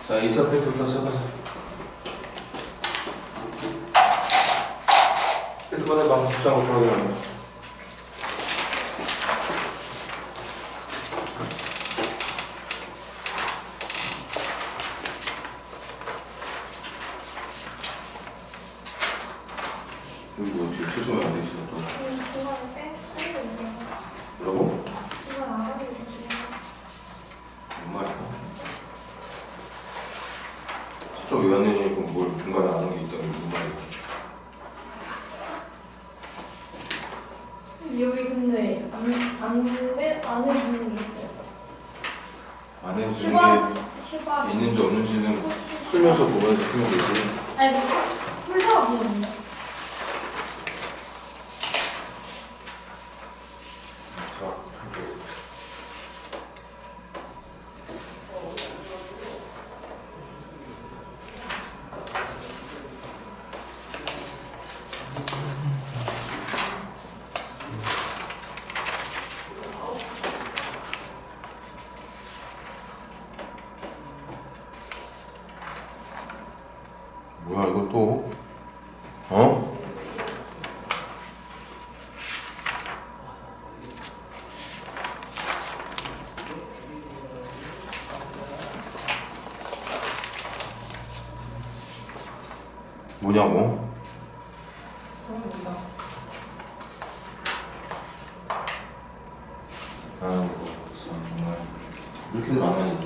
자, 2차 프린트부터 시작하자. 이번에 막 주장을 좋아하게 합니다. 여기 뭐 어떻게 최종이 안 돼 있어 또? 중간에 빼고 있는 거. 뭐라고? 중간 안 하고 있는 뭔 말이야? 최종 위원회니까 뭘 중간에 안 하는 게 있다는 게 뭔 말이야? 여기 근데 안 해주는 게 있어요. 안 해주는 슈바 게 있는지 없는지는 풀면서 보면서 풀면 되지. 아니 풀려가 보는데. 자, 뭐야 이건 또? 어? 뭐냐고? 아이고 참 정말 이렇게들 안 하니.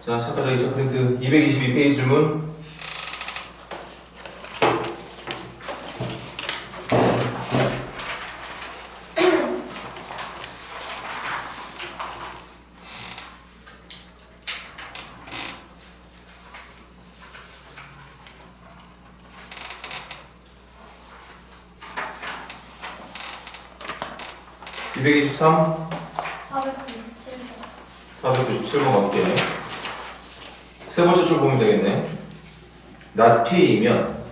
자, 시작하자. 2차 프린트 222페이지 질문. (223) 497번 갈게. 세 번째 줄 보면 되겠네. not P이면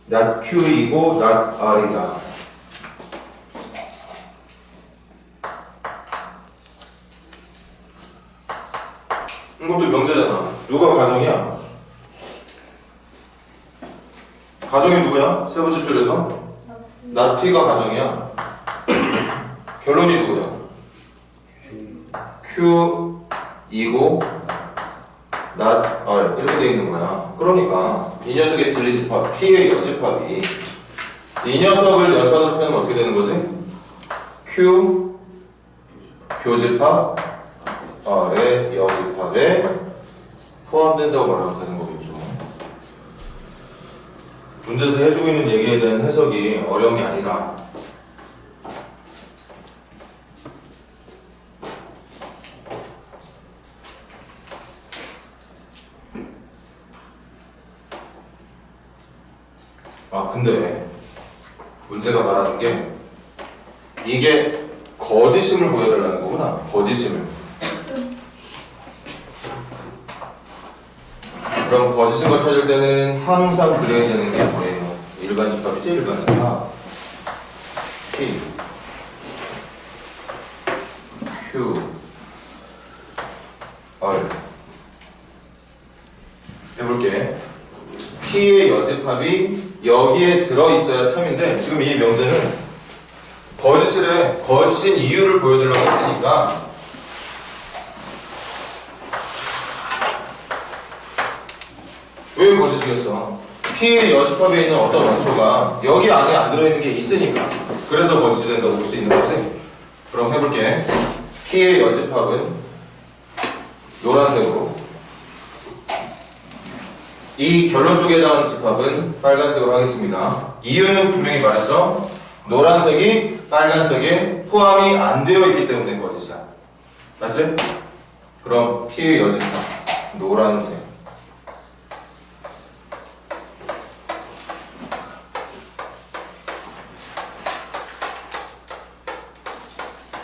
not Q이고 not R이다. 이것도 명제잖아. 누가 가정이야? 가정이 누구야? 세 번째 줄에서 not P가 가정이야. 결론이 누구야? Q이고 not R 이렇게 돼 있는 거야. 그러니까 이 녀석의 진리집합 P의 여집합이 이 녀석을 연산으로 표현하면 어떻게 되는 거지? Q 교집합 R의 여집합에 포함된다고 말하면 되는 거겠죠. 문제에서 해주고 있는 얘기에 대한 해석이 어려운 게 아니다. 아 근데 문제가 말하는 게 이게 거짓임을 보여달라는 거구나. 거짓임을. 그럼 거짓임을 찾을 때는 항상 그려야 되는 게 뭐예요? 일반집합이지? 일반집합 P Q R 해볼게. P의 여집합이 여기에 들어있어야 참인데 지금 이 명제는 거짓인 이유를 보여주려고 했으니까 왜 거짓이겠어? P의 여집합에 있는 어떤 원소가 여기 안에 안 들어있는 게 있으니까 그래서 거짓이 된다고 볼 수 있는 거지. 그럼 해볼게. P의 여집합은 노란색으로, 이 결론 쪽에 해당하는 집합은 빨간색으로 하겠습니다. 이유는 분명히 말했어. 노란색이 빨간색에 포함이 안 되어 있기 때문에 거짓이야. 맞지? 그럼 P의 여집합 노란색,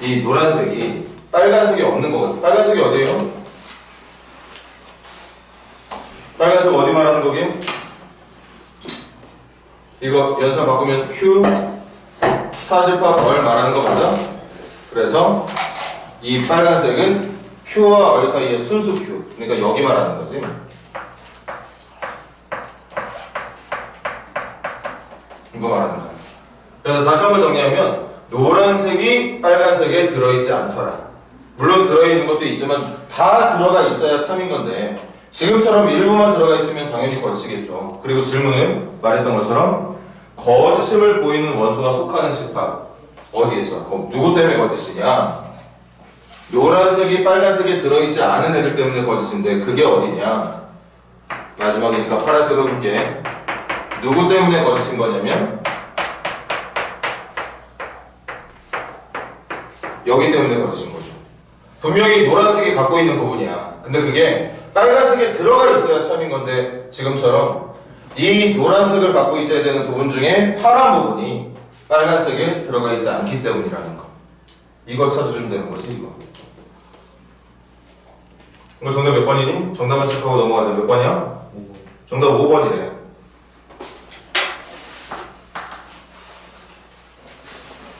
이 노란색이 빨간색이 없는 거거든. 빨간색이 어디에요? 빨간색 어디 말하는 거게? 이거 연산 바꾸면 Q 차집합 얼 말하는 거 맞아? 그래서 이 빨간색은 Q와 얼 사이의 순수 Q, 그러니까 여기 말하는 거지. 이거 말하는 거야. 그래서 다시 한번 정리하면 노란색이 빨간색에 들어있지 않더라. 물론 들어있는 것도 있지만 다 들어가 있어야 참인 건데 지금처럼 일부만 들어가 있으면 당연히 거짓이겠죠. 그리고 질문은 말했던 것처럼 거짓임을 보이는 원소가 속하는 집합 어디에 있어? 누구 때문에 거짓이냐? 노란색이 빨간색에 들어있지 않은 애들 때문에 거짓인데 그게 어디냐? 마지막이니까 파란색으로 볼게. 누구 때문에 거짓인 거냐면 여기 때문에 거짓인 거죠. 분명히 노란색이 갖고 있는 부분이야. 근데 그게 빨간색에 들어가 있어야 참인 건데 지금처럼 이 노란색을 갖고 있어야 되는 부분 중에 파란 부분이 빨간색에 들어가 있지 않기 때문이라는 거. 이거 찾아주면 되는 거지, 이거. 이거 정답 몇 번이니? 정답만 체크하고 넘어가자. 몇 번이야? 5번. 정답 5번이래.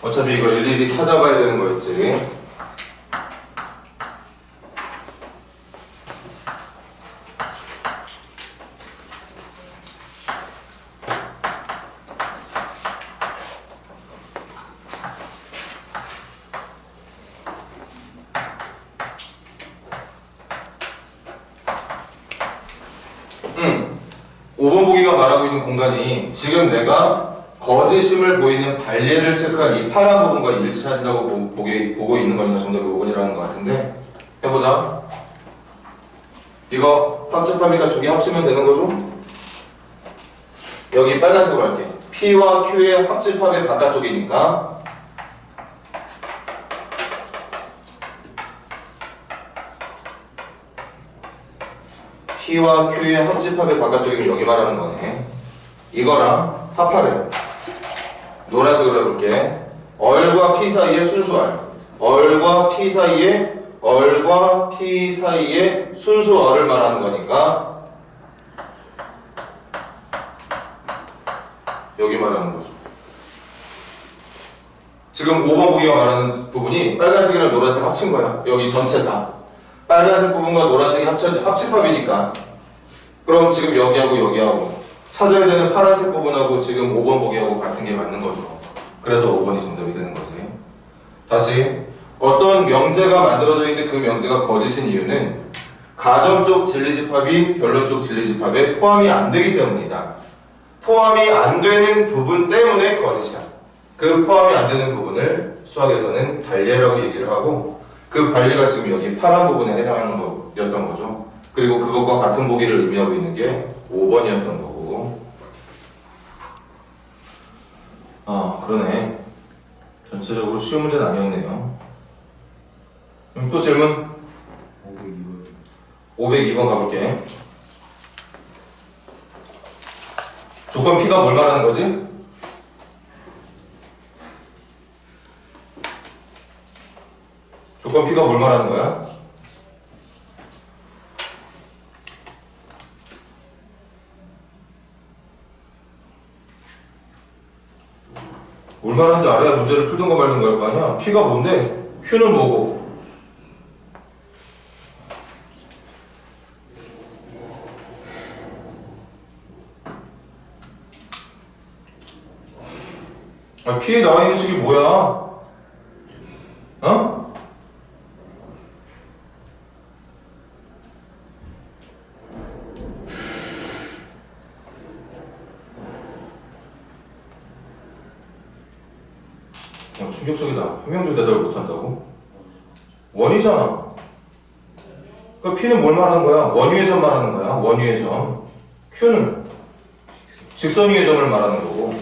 어차피 이거 일일이 찾아봐야 되는 거였지. 응. 5번 보기가 말하고 있는 공간이 지금 내가 거짓임을 보이는 발리를 체크한 이 파란 부분과 일치한다고 보고 있는 거니까 정답이 5번이라는 것 같은데 해보자. 이거 합집합이니까 두 개 합치면 되는 거죠? 여기 빨간색으로 할게. P와 Q의 합집합의 바깥쪽이니까 P와 Q의 합집합의 바깥쪽이면 여기 말하는 거네. 이거랑 합하래. 노란색으로 해볼게. 얼과 P 사이의 순수 얼. 얼과 P 사이의 순수 얼을 말하는 거니까 여기 말하는 거죠. 지금 5번 보기가 말하는 부분이 빨간색이랑 노란색 합친 거야. 여기 전체 다. 빨간색 부분과 노란색이 합집합이니까. 그럼 지금 여기하고 여기하고 찾아야 되는 파란색 부분하고 지금 5번 보기하고 같은 게 맞는 거죠. 그래서 5번이 정답이 되는 거지. 다시 어떤 명제가 만들어져 있는데 그 명제가 거짓인 이유는 가점쪽 진리집합이 결론쪽 진리집합에 포함이 안 되기 때문이다. 포함이 안 되는 부분 때문에 거짓이야. 그 포함이 안 되는 부분을 수학에서는 발리라고 얘기를 하고 그 발리가 지금 여기 파란 부분에 해당하는 거였던 거죠. 그리고 그것과 같은 보기를 의미하고 있는 게 5번이었던 거고. 그러네. 전체적으로 쉬운 문제는 아니었네요. 또 질문? 502번 가볼게. 조건 P가 뭘 말하는 거지? 조건 P가 뭘 말하는 거야? 뭘 말하는지 알아야 문제를 풀든가 말든가 할 거 아니야? P가 뭔데? Q는 뭐고? P에 나와 있는 식이 뭐야? 충격적이다. 한 명도 대답을 못한다고? 원이잖아. 그러니까 P는 뭘 말하는 거야? 원위의 점 말하는 거야. 원위의 점. Q는 직선 위의 점을 말하는 거고.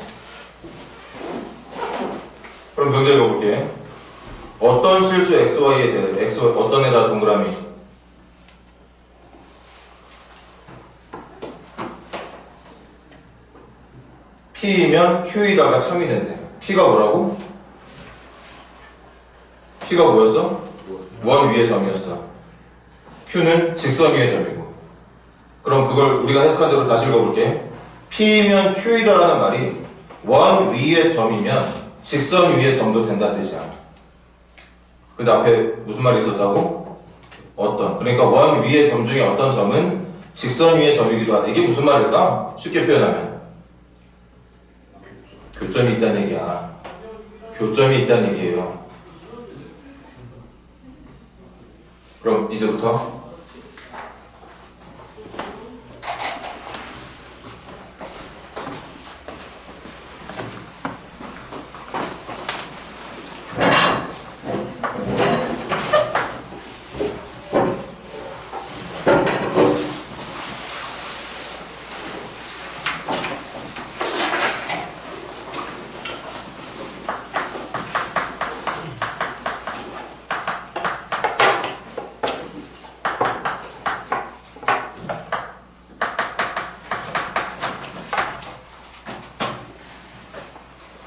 그럼 문제 읽어볼게. 어떤 실수 XY에 대해 어떤 애다 동그라미 P이면 Q이다가 참이 된대. P가 뭐라고? P가 뭐였어? 원 위의 점이었어. Q는 직선 위의 점이고. 그럼 그걸 우리가 해석한 대로 다시 읽어볼게. P면 Q이다라는 말이 원 위의 점이면 직선 위의 점도 된다는 뜻이야. 근데 앞에 무슨 말이 있었다고? 어떤. 그러니까 원 위의 점 중에 어떤 점은 직선 위의 점이기도 하다. 이게 무슨 말일까? 쉽게 표현하면 교점이 있다는 얘기야. 교점이 있다는 얘기예요. 그럼 이제부터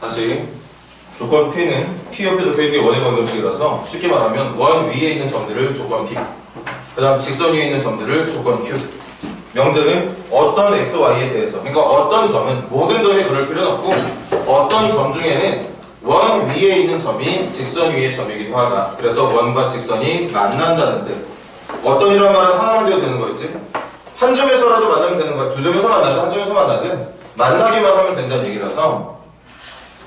다시 조건 P는 P 옆에 적혀있는 게 원의 방정식이라서 쉽게 말하면 원 위에 있는 점들을 조건 P, 그 다음 직선 위에 있는 점들을 조건 Q. 명제는 어떤 X, Y에 대해서, 그러니까 어떤 점은 모든 점이 그럴 필요는 없고 어떤 점 중에는 원 위에 있는 점이 직선 위의 점이기도 하다. 그래서 원과 직선이 만난다는 뜻. 어떤이란 말은 하나만 되어도 되는 거였지. 한 점에서라도 만나면 되는 거야. 두 점에서 만나든 한 점에서 만나든 만나기만 하면 된다는 얘기라서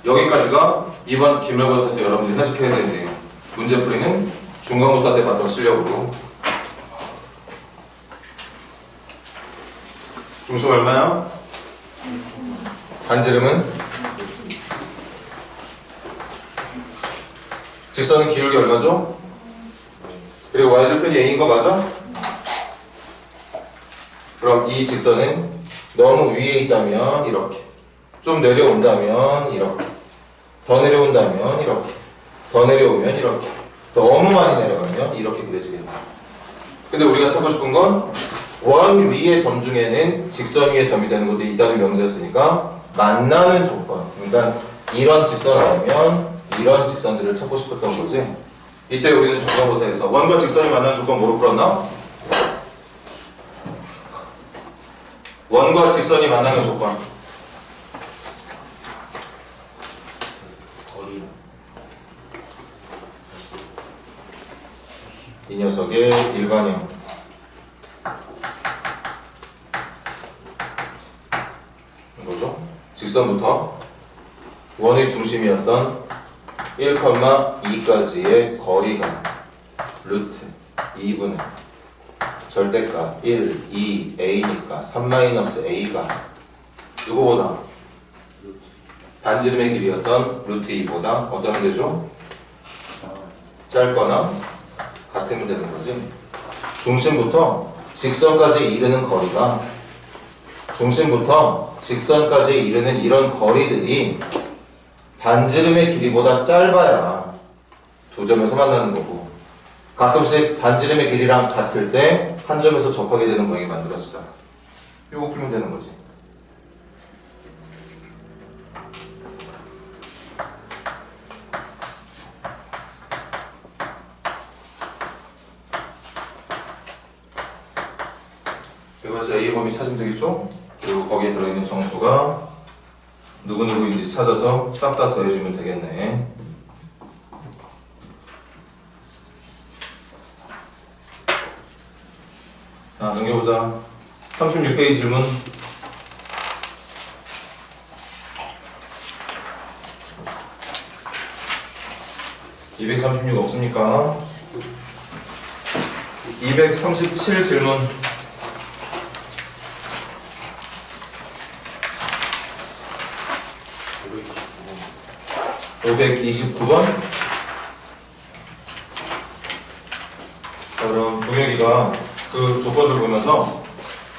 여기까지가 이번 기말고사에서 여러분들이 해석해야 되는데요. 문제 풀이는 중간고사 때 봤던 실력으로. 중심 얼마야? 반지름은? 직선은 기울기 얼마죠? 그리고 y절편이 a인 거 맞아? 그럼 이 직선은 너무 위에 있다면 이렇게, 좀 내려온다면 이렇게, 더 내려온다면 이렇게, 더 내려오면 이렇게, 너무 많이 내려가면 이렇게 그려지겠다. 근데 우리가 찾고 싶은 건 원 위의 점 중에는 직선 위의 점이 되는 것도 있다는 명제였으니까 만나는 조건, 그러니까 이런 직선 아니면 이런 직선들을 찾고 싶었던 거지. 이때 우리는 중간고사에서 원과 직선이 만나는 조건 뭐로 풀었나? 원과 직선이 만나는 조건. 이 녀석의 일반형. 뭐죠? 직선부터 원의 중심이었던 1,2까지의 거리가 루트 2분의 절대값 1, 2, a니까 3-a가 누구보다 반지름의 길이였던 루트 2보다 어떠면 되죠? 짧거나 같으면 되는 거지. 중심부터 직선까지 이르는 거리가, 중심부터 직선까지 이르는 이런 거리들이 반지름의 길이보다 짧아야 두 점에서 만나는 거고, 가끔씩 반지름의 길이랑 같을 때 한 점에서 접하게 되는 모양이 만들어지다. 이거 풀면 되는 거지. 이것이 A의 범위 찾으면 되겠죠? 그리고 거기에 들어있는 정수가 누구누구인지 찾아서 싹 다 더해주면 되겠네. 자, 넘겨보자. 36페이지 질문. 236 없습니까? 237 질문. 529번. 자, 그럼 종혁이가 그 조건들 보면서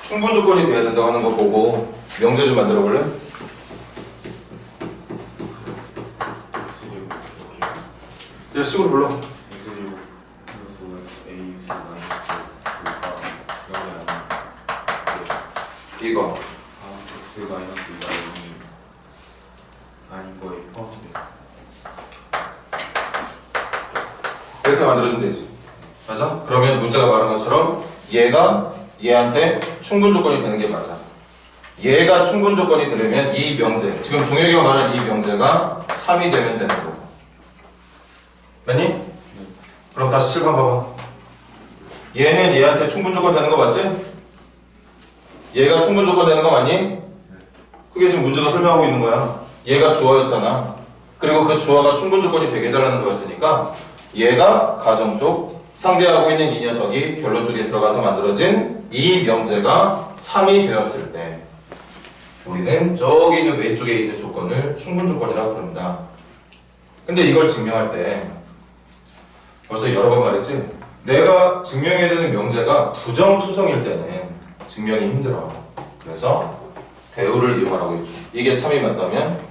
충분 조건이 돼야 된다고 하는 거 보고 명제 좀 만들어 볼래? 이제 식으로 불러. 이거 x 마이너스 2가 0이 아닌 거에 포함돼. 이렇게 만들어주면 되지. 맞아? 그러면 문제가 말한 것처럼 얘가 얘한테 충분 조건이 되는 게 맞아. 얘가 충분 조건이 되려면 이 명제, 지금 종혁이가 말한 이 명제가 참이 되면 되는 거고. 맞니? 그럼 다시 7번 봐봐. 얘는 얘한테 충분 조건 되는 거 맞지? 얘가 충분 조건 되는 거 맞니? 그게 지금 문제가 설명하고 있는 거야. 얘가 주어였잖아. 그리고 그 주어가 충분 조건이 되게 해달라는 거였으니까 얘가 가정쪽, 상대하고 있는 이 녀석이 결론 쪽에 들어가서 만들어진 이 명제가 참이 되었을 때 우리는 저기 있는 왼쪽에 있는 조건을 충분 조건이라고 부릅니다. 근데 이걸 증명할 때 벌써 여러 번 말했지? 내가 증명해야 되는 명제가 부정투성일 때는 증명이 힘들어. 그래서 대우를 이용하라고 했죠. 이게 참이 맞다면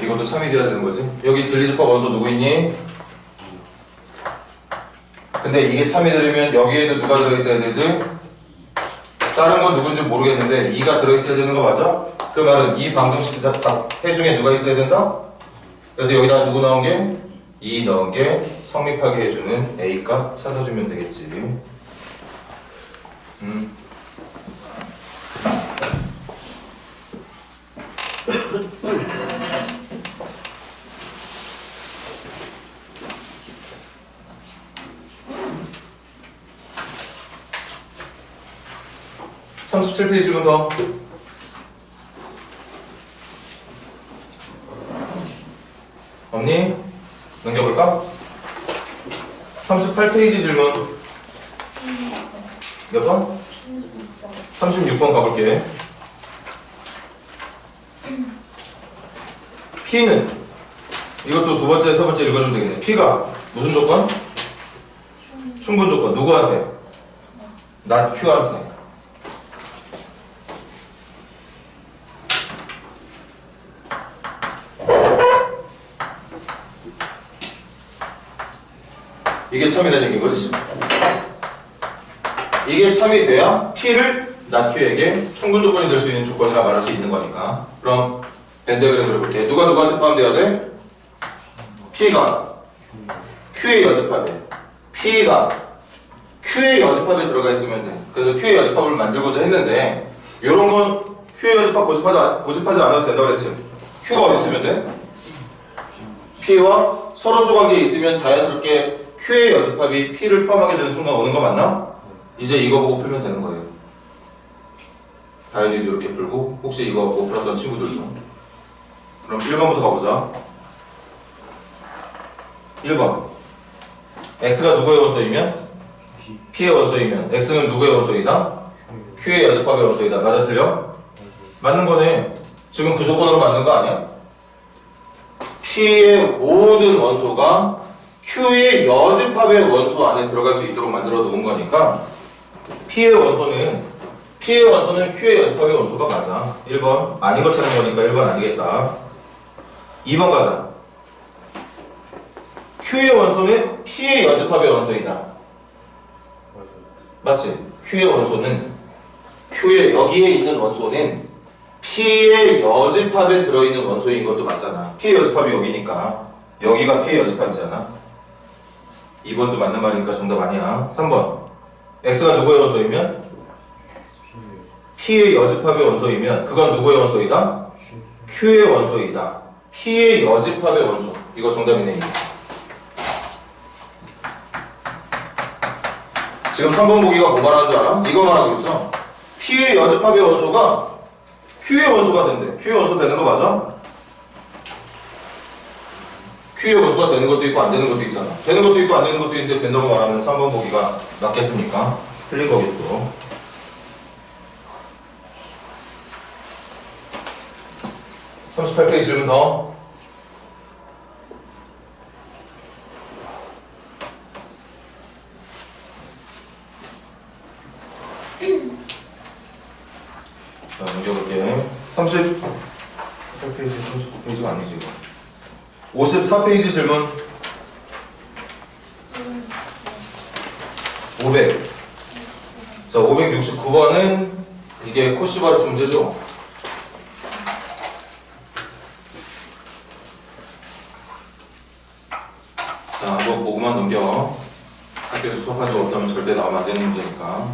이것도 참이 돼야 되는 거지. 여기 진리집합 원소 누구 있니? 근데 이게 참이 되려면 여기에도 누가 들어있어야 되지? 다른 건 누군지 모르겠는데 2가 들어있어야 되는 거 맞아? 그 말은 이 방정식 해 중에 누가 있어야 된다? 그래서 여기다 누구 넣은 게? 2 넣은 게 성립하게 해주는 A 값 찾아주면 되겠지. 37페이지 질문 더. 없니? 넘겨볼까? 38페이지 질문. 몇 번? 36번 가볼게. P는 이것도 두 번째, 세 번째 읽어주면 되겠네. P가 무슨 조건? 충분 조건. 누구한테? not Q한테. 이게 참이라는 얘기인 거지. 이게 참이 돼야 P를 not Q에게 충분 조건이 될 수 있는 조건이라 말할 수 있는 거니까. 그럼 벤더그램 그려볼게. 누가 누구한테 포함돼야 돼? P가 Q의 여집합에, P가 Q의 여집합에 들어가 있으면 돼. 그래서 Q의 여집합을 만들고자 했는데 이런 건 Q의 여집합 고집하지 않아도 된다고 그랬지. Q가 어디 있으면 돼? P와 서로수 관계에 있으면 자연스럽게 Q의 여집합이 P를 포함하게 되는 순간 오는 거 맞나? 이제 이거 보고 풀면 되는 거예요. 다현이도 이렇게 풀고 혹시 이거 못 풀었던 친구들도. 그럼 1번부터 가보자. 1번 X가 누구의 원소이면? P의 원소이면 X는 누구의 원소이다? Q의 여집합의 원소이다. 맞아 틀려? 맞는 거네. 지금 그 조건으로 맞는 거 아니야? P의 모든 원소가 Q의 여집합의 원소 안에 들어갈 수 있도록 만들어 놓은 거니까 P의 원소는 Q의 여집합의 원소가 맞아. 1번 아닌 것 찾는 거니까 1번 아니겠다. 2번 가자. Q의 원소는 P의 여집합의 원소이다. 맞지? Q의 원소는 여기에 있는 원소는 P의 여집합에 들어있는 원소인 것도 맞잖아. P의 여집합이 여기니까 여기가 P의 여집합이잖아. 2번도 맞는 말이니까 정답 아니야. 3번 X가 누구의 원소이면? P의 여집합의 원소이면 그건 누구의 원소이다? Q의 원소이다. P의 여집합의 원소. 이거 정답이네. 지금 3번 보기가 뭐 말하는 줄 알아? 이거 말하고 있어. P의 여집합의 원소가 Q의 원소가 된대. Q의 원소 되는 거 맞아? Q의 원소가 되는 것도 있고 안 되는 것도 있잖아. 되는 것도 있고 안 되는 것도 있는데 된다고 말하면 3번 보기가 맞겠습니까? 틀린 거겠죠. 38페이지 질문 더. 자, 넘겨볼게. 38페이지, 39페이지가 아니지, 이거. 54페이지 질문. 500. 자, 569번은 이게 코시바르츠 문제죠? 자, 한번 보고만 넘겨. 학교에서 수업한 적 없다면 절대 나오면 안 되는 문제니까.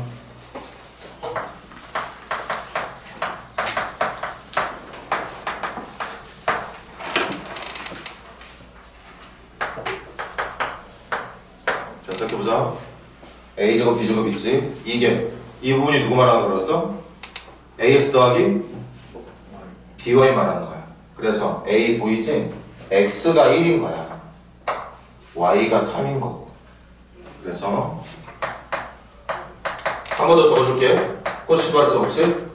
자, 시작해보자. A제곱, B제곱 있지? 이 부분이 누구 말하는 거라서? AS 더하기 BY 말하는 거야. 그래서 A 보이지? X가 1인 거야. Y가 3인 거고. 그래서 한 번 더 적어줄게. 코시바르츠 법칙.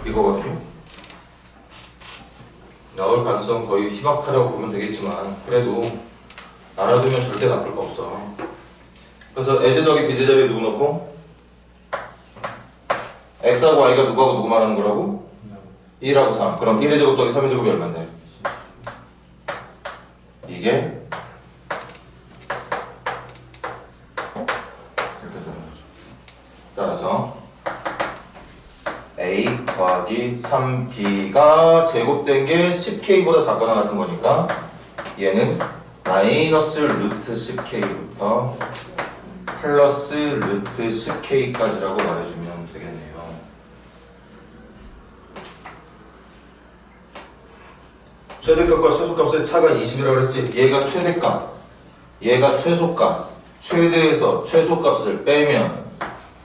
이거거든요. 나올 가능성 거의 희박하다고 보면 되겠지만 그래도 알아두면 절대 나쁠 거 없어. 그래서 A제 더하기 B제 자리에 누구 넣고? X하고 Y가 누구하고 누구 말하는 거라고? 1하고 3. 그럼 1의 제곱 더하기 3의 제곱이 얼만데? 이게 이렇게 되는 거죠. 따라서 A 더하기 3B가 제곱된 게 10K보다 작거나 같은 거니까 얘는 마이너스 루트 10K부터 플러스 루트 10K까지라고 말해주면 되겠네요. 최대값과 최소값의 차가 20이라고 했지. 얘가 최대값, 얘가 최소값. 최대에서 최소값을 빼면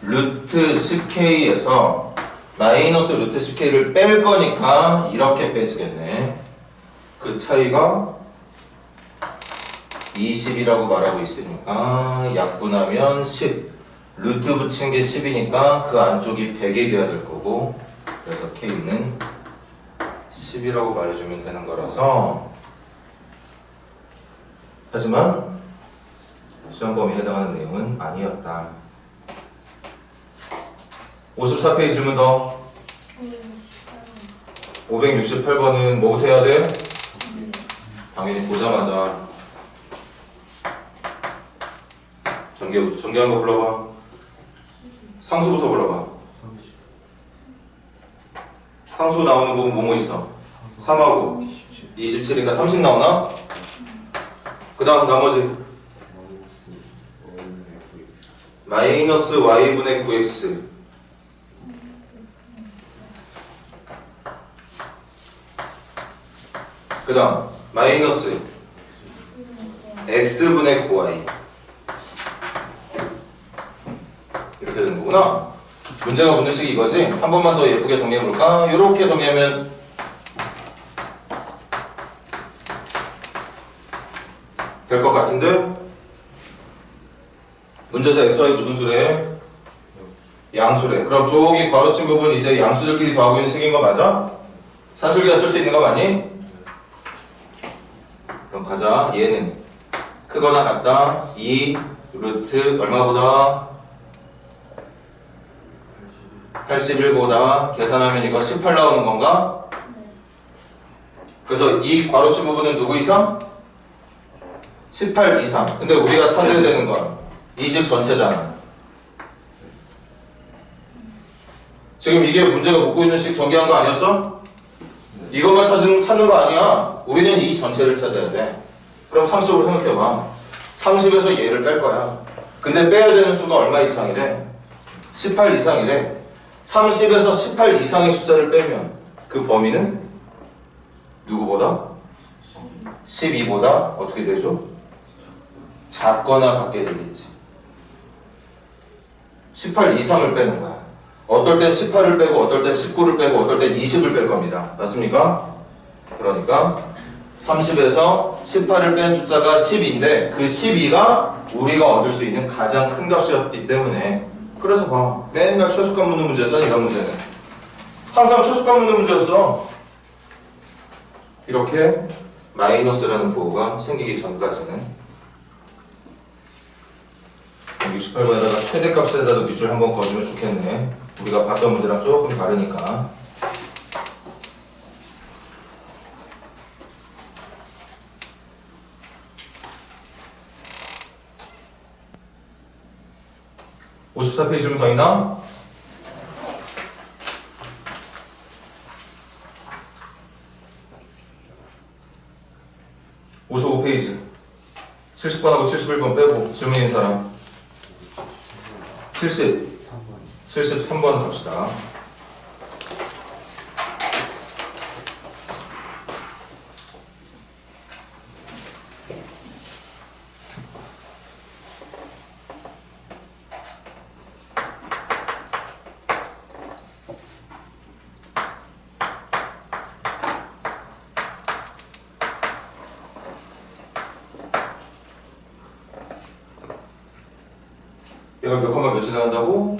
루트 10K에서 마이너스 루트 10K를 뺄 거니까 이렇게 빼지겠네. 그 차이가 20이라고 말하고 있으니까 약분하면 10. 루트 붙인 게 10이니까 그 안쪽이 100이 돼야 될 거고, 그래서 K는 10이라고 말해주면 되는 거라서. 하지만 시험 범위에 해당하는 내용은 아니었다. 54페이지 질문 더. 568번은 뭐부터 해야 돼? 당연히 보자마자 전개한 거 불러봐. 상수부터 불러봐. 상수 나오는 부분 뭐뭐 있어? 3하고 27이니까 30 나오나? 그 다음 나머지 마이너스 y분의 9x 그 다음 마이너스 x분의 9y 이렇게 되는 거구나. 문제가 묻는 식이 이거지? 한 번만 더 예쁘게 정리해볼까? 이렇게 정리하면 될 것 같은데? 문제자 xy 무슨 수래? 양수래. 그럼 저기 괄호친 부분 이제 양수들끼리 더하고 있는 식인 거 맞아? 산술기가 쓸 수 있는 거 맞니? 그럼 가자. 얘는 크거나 같다. 2 루트 얼마보다? 81보다 계산하면 이거 18 나오는 건가? 그래서 이 괄호친 부분은 누구 이상? 18 이상. 근데 우리가 찾아야 되는 건 이 식 전체잖아. 지금 이게 문제가 묻고 있는 식 전개한 거 아니었어? 이것만 찾는 거 아니야. 우리는 이 전체를 찾아야 돼. 그럼 상수로 생각해봐. 30에서 얘를 뺄 거야. 근데 빼야 되는 수가 얼마 이상이래? 18 이상이래. 30에서 18 이상의 숫자를 빼면 그 범위는 누구보다? 12보다 어떻게 되죠? 작거나 같게 되겠지. 18 이상을 빼는 거야. 어떨 때 18을 빼고 어떨 때 19를 빼고 어떨 때 20을 뺄 겁니다. 맞습니까? 그러니까 30에서 18을 뺀 숫자가 10인데 그 12가 우리가 얻을 수 있는 가장 큰 값이었기 때문에 그래서 봐. 맨날 최소값 묻는 문제였잖아, 이런 문제는. 항상 최소값 묻는 문제였어. 이렇게 마이너스라는 부호가 생기기 전까지는 68번에다가 최대값에다가 밑줄 한번 그어주면 좋겠네. 우리가 봤던 문제랑 조금 다르니까. (54페이지) 질문 더 있나? (55페이지) 70번하고 71번 빼고 질문 있는 사람 73번 갑시다. 얘가 몇 컴마 몇 지나간다고?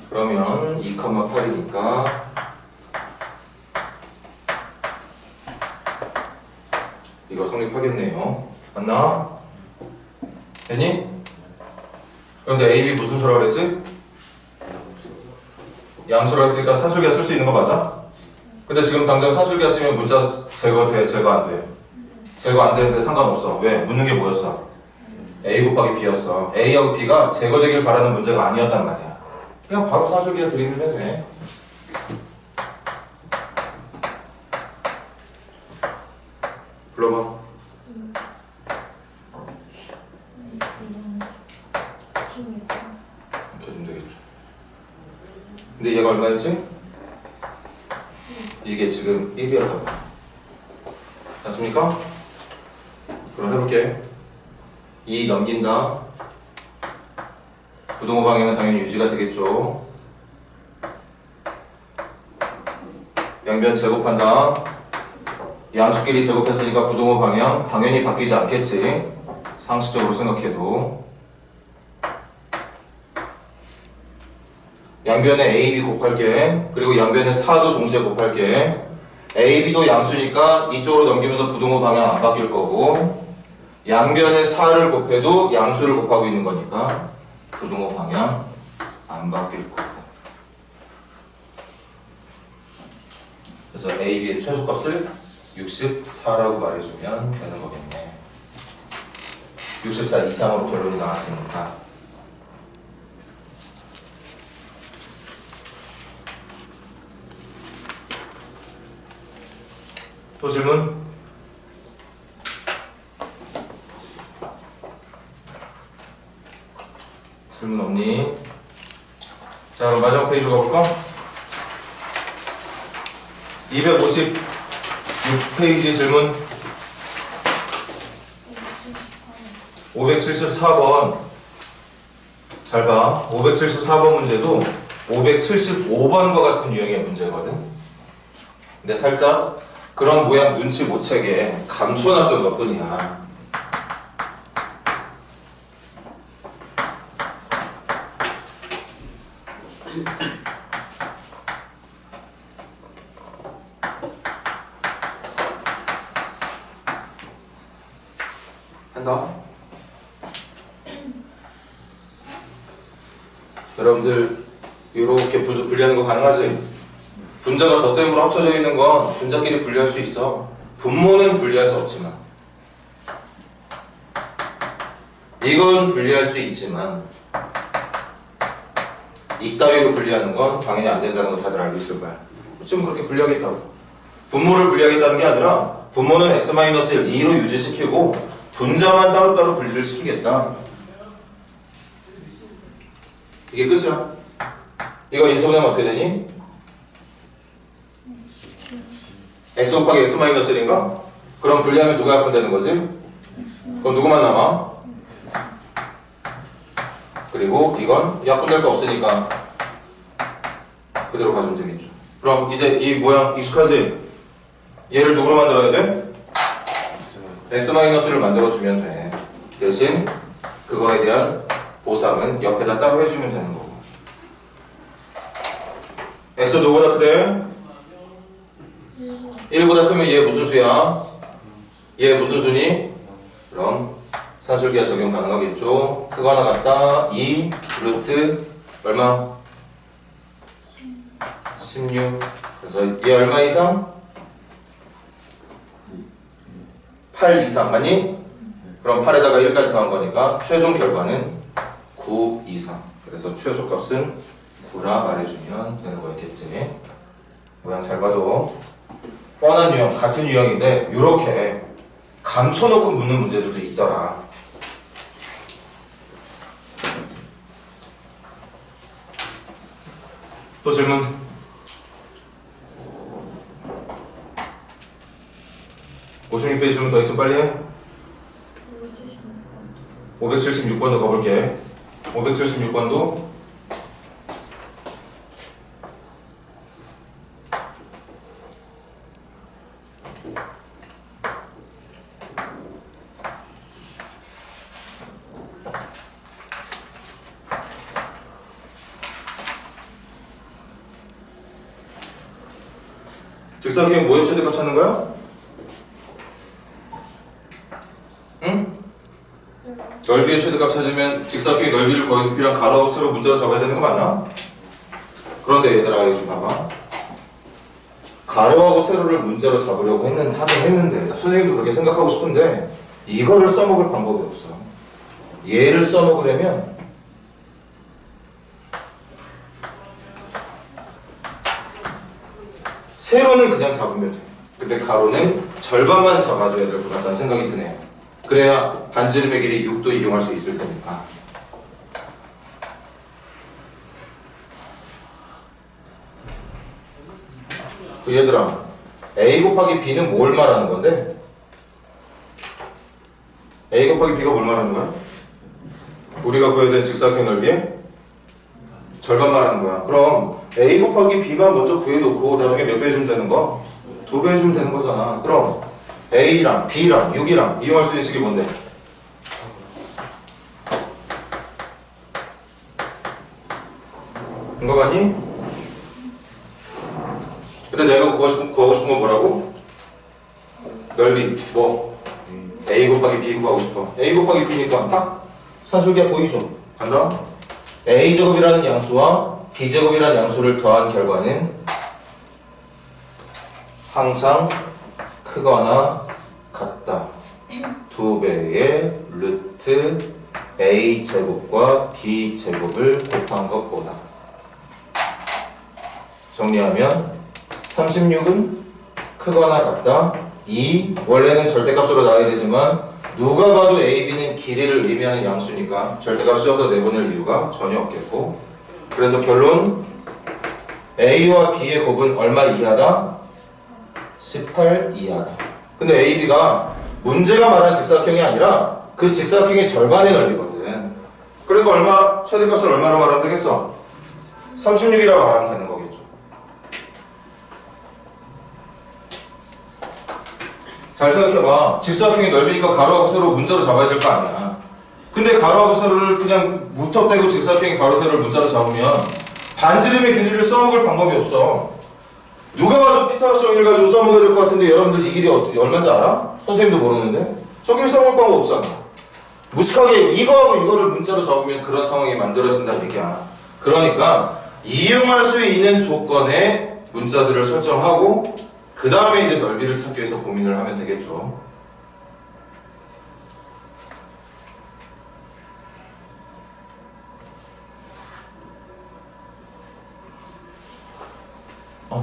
그러면 2,8이니까 이거 성립하겠네요. 맞나? 됐니? 그런데 A, B 무슨 수라고 그랬지? 양수라고 했으니까 산술기하 쓸 수 있는 거 맞아? 근데 지금 당장 산술기하 쓰면 문자 제거돼? 제거 안 돼? 제거 안 되는데 상관없어. 왜? 묻는 게 뭐였어? A 곱하기 B였어. A하고 B가 제거되길 바라는 문제가 아니었단 말이야. 그냥 바로 산술기하 들이면 돼. 불러봐. 이렇게 해주면 되겠죠. 근데 얘가 얼마였지? 이게 지금 1이었단 말이야. 맞습니까? 그럼 해볼게. 2 넘긴다. 부동호 방향은 당연히 유지가 되겠죠. 양변 제곱한다. 양수끼리 제곱했으니까 부동호 방향 당연히 바뀌지 않겠지. 상식적으로 생각해도. 양변에 A, B 곱할게. 그리고 양변에 4도 동시에 곱할게. A, B도 양수니까 이쪽으로 넘기면서 부동호 방향 안 바뀔 거고, 양변에 4를 곱해도 양수를 곱하고 있는 거니까 부동호 방향 안 바뀔 거고. 그래서 A, B의 최소값을 64라고 말해주면 되는 거겠네. 64 이상으로 결론이 나왔으니까. 또 질문? 질문 없니? 자, 그럼 마지막 페이지로 가볼까? 256페이지 질문 574번. 잘 봐. 574번 문제도 575번과 같은 유형의 문제거든. 근데 살짝 그런 모양 눈치 못 채게 감춰놨던 것 뿐이야. 한다. 여러분들 이렇게 분리하는 거 가능하지? 분자가 덧셈으로 합쳐져 있는 건 분자끼리 분리할 수 있어. 분모는 분리할 수 없지만, 이건 분리할 수 있지만 이따위로 분리하는 건 당연히 안 된다는 거 다들 알고 있을 거야. 지금 그렇게 분리하겠다고. 분모를 분리하겠다는 게 아니라 분모는 x-1 2로 유지시키고 분자만 따로따로 분리를 시키겠다. 이게 끝이야. 이거 인수분해하면 어떻게 되니? x 곱하기 x-1인가? 그럼 분리하면 누가 약분되는 거지? 그럼 누구만 남아? 그리고 이건 약분될 거 없으니까 그대로 가주면 되겠죠. 그럼 이제 이 모양 익숙하지? 얘를 누구로 만들어야 돼? x-를 만들어주면 돼. 대신 그거에 대한 보상은 옆에다 따로 해주면 되는 거고. x 누구보다 크대? 1보다 크면 얘 무슨 수야? 얘 무슨 수니? 그럼 산술기하 적용 가능하겠죠? 크거나 같다 2 루트 얼마? 16. 그래서 얘 얼마 이상? 8 이상 맞니? 그럼 8에다가 1까지 더한 거니까 최종 결과는 9 이상. 그래서 최소값은 9라 말해주면 되는 거였겠지. 모양 잘 봐도 뻔한 유형, 같은 유형인데 이렇게 감춰놓고 묻는 문제들도 있더라. 또 질문? (56) 페이지 질문 더 있으면 빨리 해. 576번도 가볼게. 576번도 직사각형이 뭐의 최대값 찾는 거야? 응? 넓이의 최대값 찾으면 직사각형의 넓이를 거기서 필요한 가로하고 세로 문자로 잡아야 되는 거 맞나? 그런데 얘들아 이거 좀 봐봐. 가로하고 세로를 문자로 잡으려고 하긴 했는데 선생님도 그렇게 생각하고 싶은데 이거를 써먹을 방법이 없어. 얘를 써먹으려면 세로는 그냥 잡으면 돼. 근데 가로는 절반만 잡아줘야 될 것 같다는 생각이 드네요. 그래야 반지름의 길이 6도 이용할 수 있을 테니까. 그 얘들아, A 곱하기 B는 뭘 말하는 건데? A 곱하기 B가 뭘 말하는 거야? 우리가 구해야 되는 직사각형 넓이의 절반 말하는 거야. 그럼 A 곱하기 B만 먼저 구해놓고 나중에 몇 배 해주면 되는 거? 2배 해주면 되는 거잖아. 그럼 A랑 B랑 6이랑 이용할 수 있는 식이 뭔데? 이거 봤니? 근데 내가 구하고 싶은 건 뭐라고? 넓이 뭐? A 곱하기 B 구하고 싶어. A 곱하기 B니까 딱 산술기하 보이죠? 간다? A제곱이라는 양수와 B제곱이라는 양수를 더한 결과는 항상 크거나 같다. 2배의 루트 A제곱과 B제곱을 곱한 것보다. 정리하면 36은 크거나 같다. 2 원래는 절대값으로 나와야 되지만 누가 봐도 A, B는 길이를 의미하는 양수니까 절대값 씌워서 내보낼 이유가 전혀 없겠고, 그래서 결론 A와 B의 곱은 얼마 이하다? 18 이하다. 근데 A, B가 문제가 말하는 직사각형이 아니라 그 직사각형의 절반의 넓이거든. 그러니까 얼마, 최대값을 얼마로 말하면 되겠어? 36이라고 말하면 되는 거겠죠. 잘 생각해봐. 직사각형의 넓이니까 가로하고 세로 문자로 잡아야 될 거 아니야. 근데 가로하고 세로를 그냥 무턱대고 직사각형의 가로 세로를 문자로 잡으면 반지름의 길이를 써먹을 방법이 없어. 누가 봐도 피타고라스 정의를 가지고 써먹어야 될 것 같은데 여러분들 이 길이 얼마인지 알아? 선생님도 모르는데? 저기를 써먹을 방법 없잖아. 무식하게 이거하고 이거를 문자로 잡으면 그런 상황이 만들어진다는 얘기야. 그러니까 이용할 수 있는 조건에 문자들을 설정하고 그 다음에 이제 넓이를 찾기 위해서 고민을 하면 되겠죠.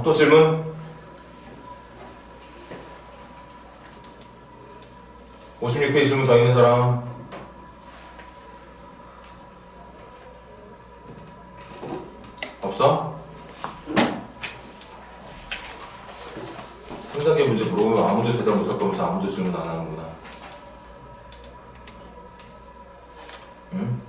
또 질문? 56페이지 질문 더 있는 사람? 없어? 3단계 문제 물어보면 아무도 대답 못할 거면서 아무도 질문 안 하는구나. 응?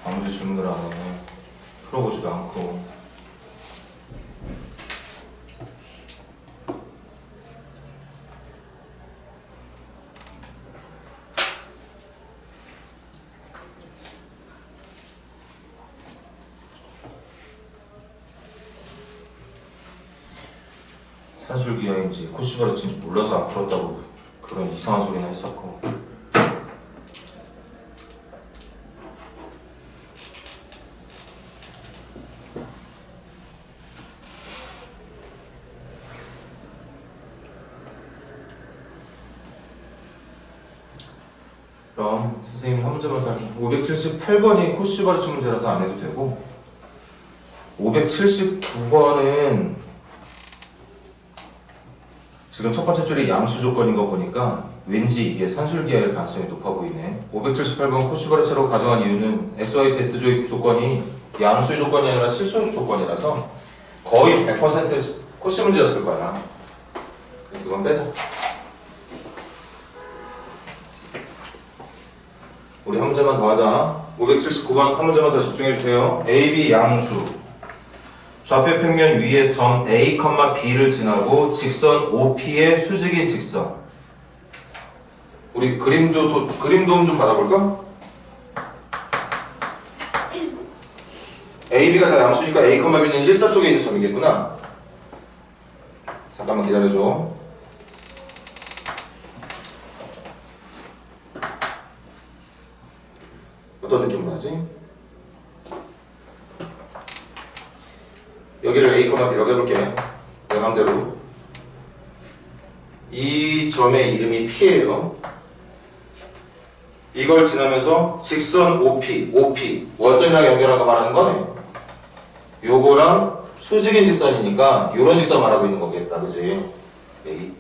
아무도 질문을 안 해. 풀어보지도 않고. 산술기하인지 코시바르츠인지 몰라서 안 풀었다고 그런 이상한 소리나 했었고. 그럼 선생님이 한 문제만 더 할게요. 578번이 코시바르츠 문제라서 안 해도 되고, 579번은 지금 첫 번째 줄이 양수 조건인 거 보니까 왠지 이게 산술기하일 가능성이 높아 보이네. 578번 코시바르츠로 가정한 이유는 XYZ 조건이 양수 조건이 아니라 실수 조건이라서 거의 100% 코시 문제였을 거야. 그건 빼자. 우리 한 문제만 더 하자. 579번 한 문제만 더 집중해주세요. AB 양수. 좌표 평면 위에 점 A, B를 지나고 직선 OP의 수직인 직선. 우리 그림 도움 좀 받아볼까? A, B가 다 양수니까 A, B는 일사 쪽에 있는 점이겠구나. 잠깐만 기다려줘. 어떤 느낌으로 하지? 여기를 A, B라고 해볼게. 내 맘대로. 이 점의 이름이 P예요. 이걸 지나면서 직선 OP, 원점이랑 연결한 거 말하는 거네. 요거랑 수직인 직선이니까 요런 직선 말하고 있는 거겠다, 그치? A.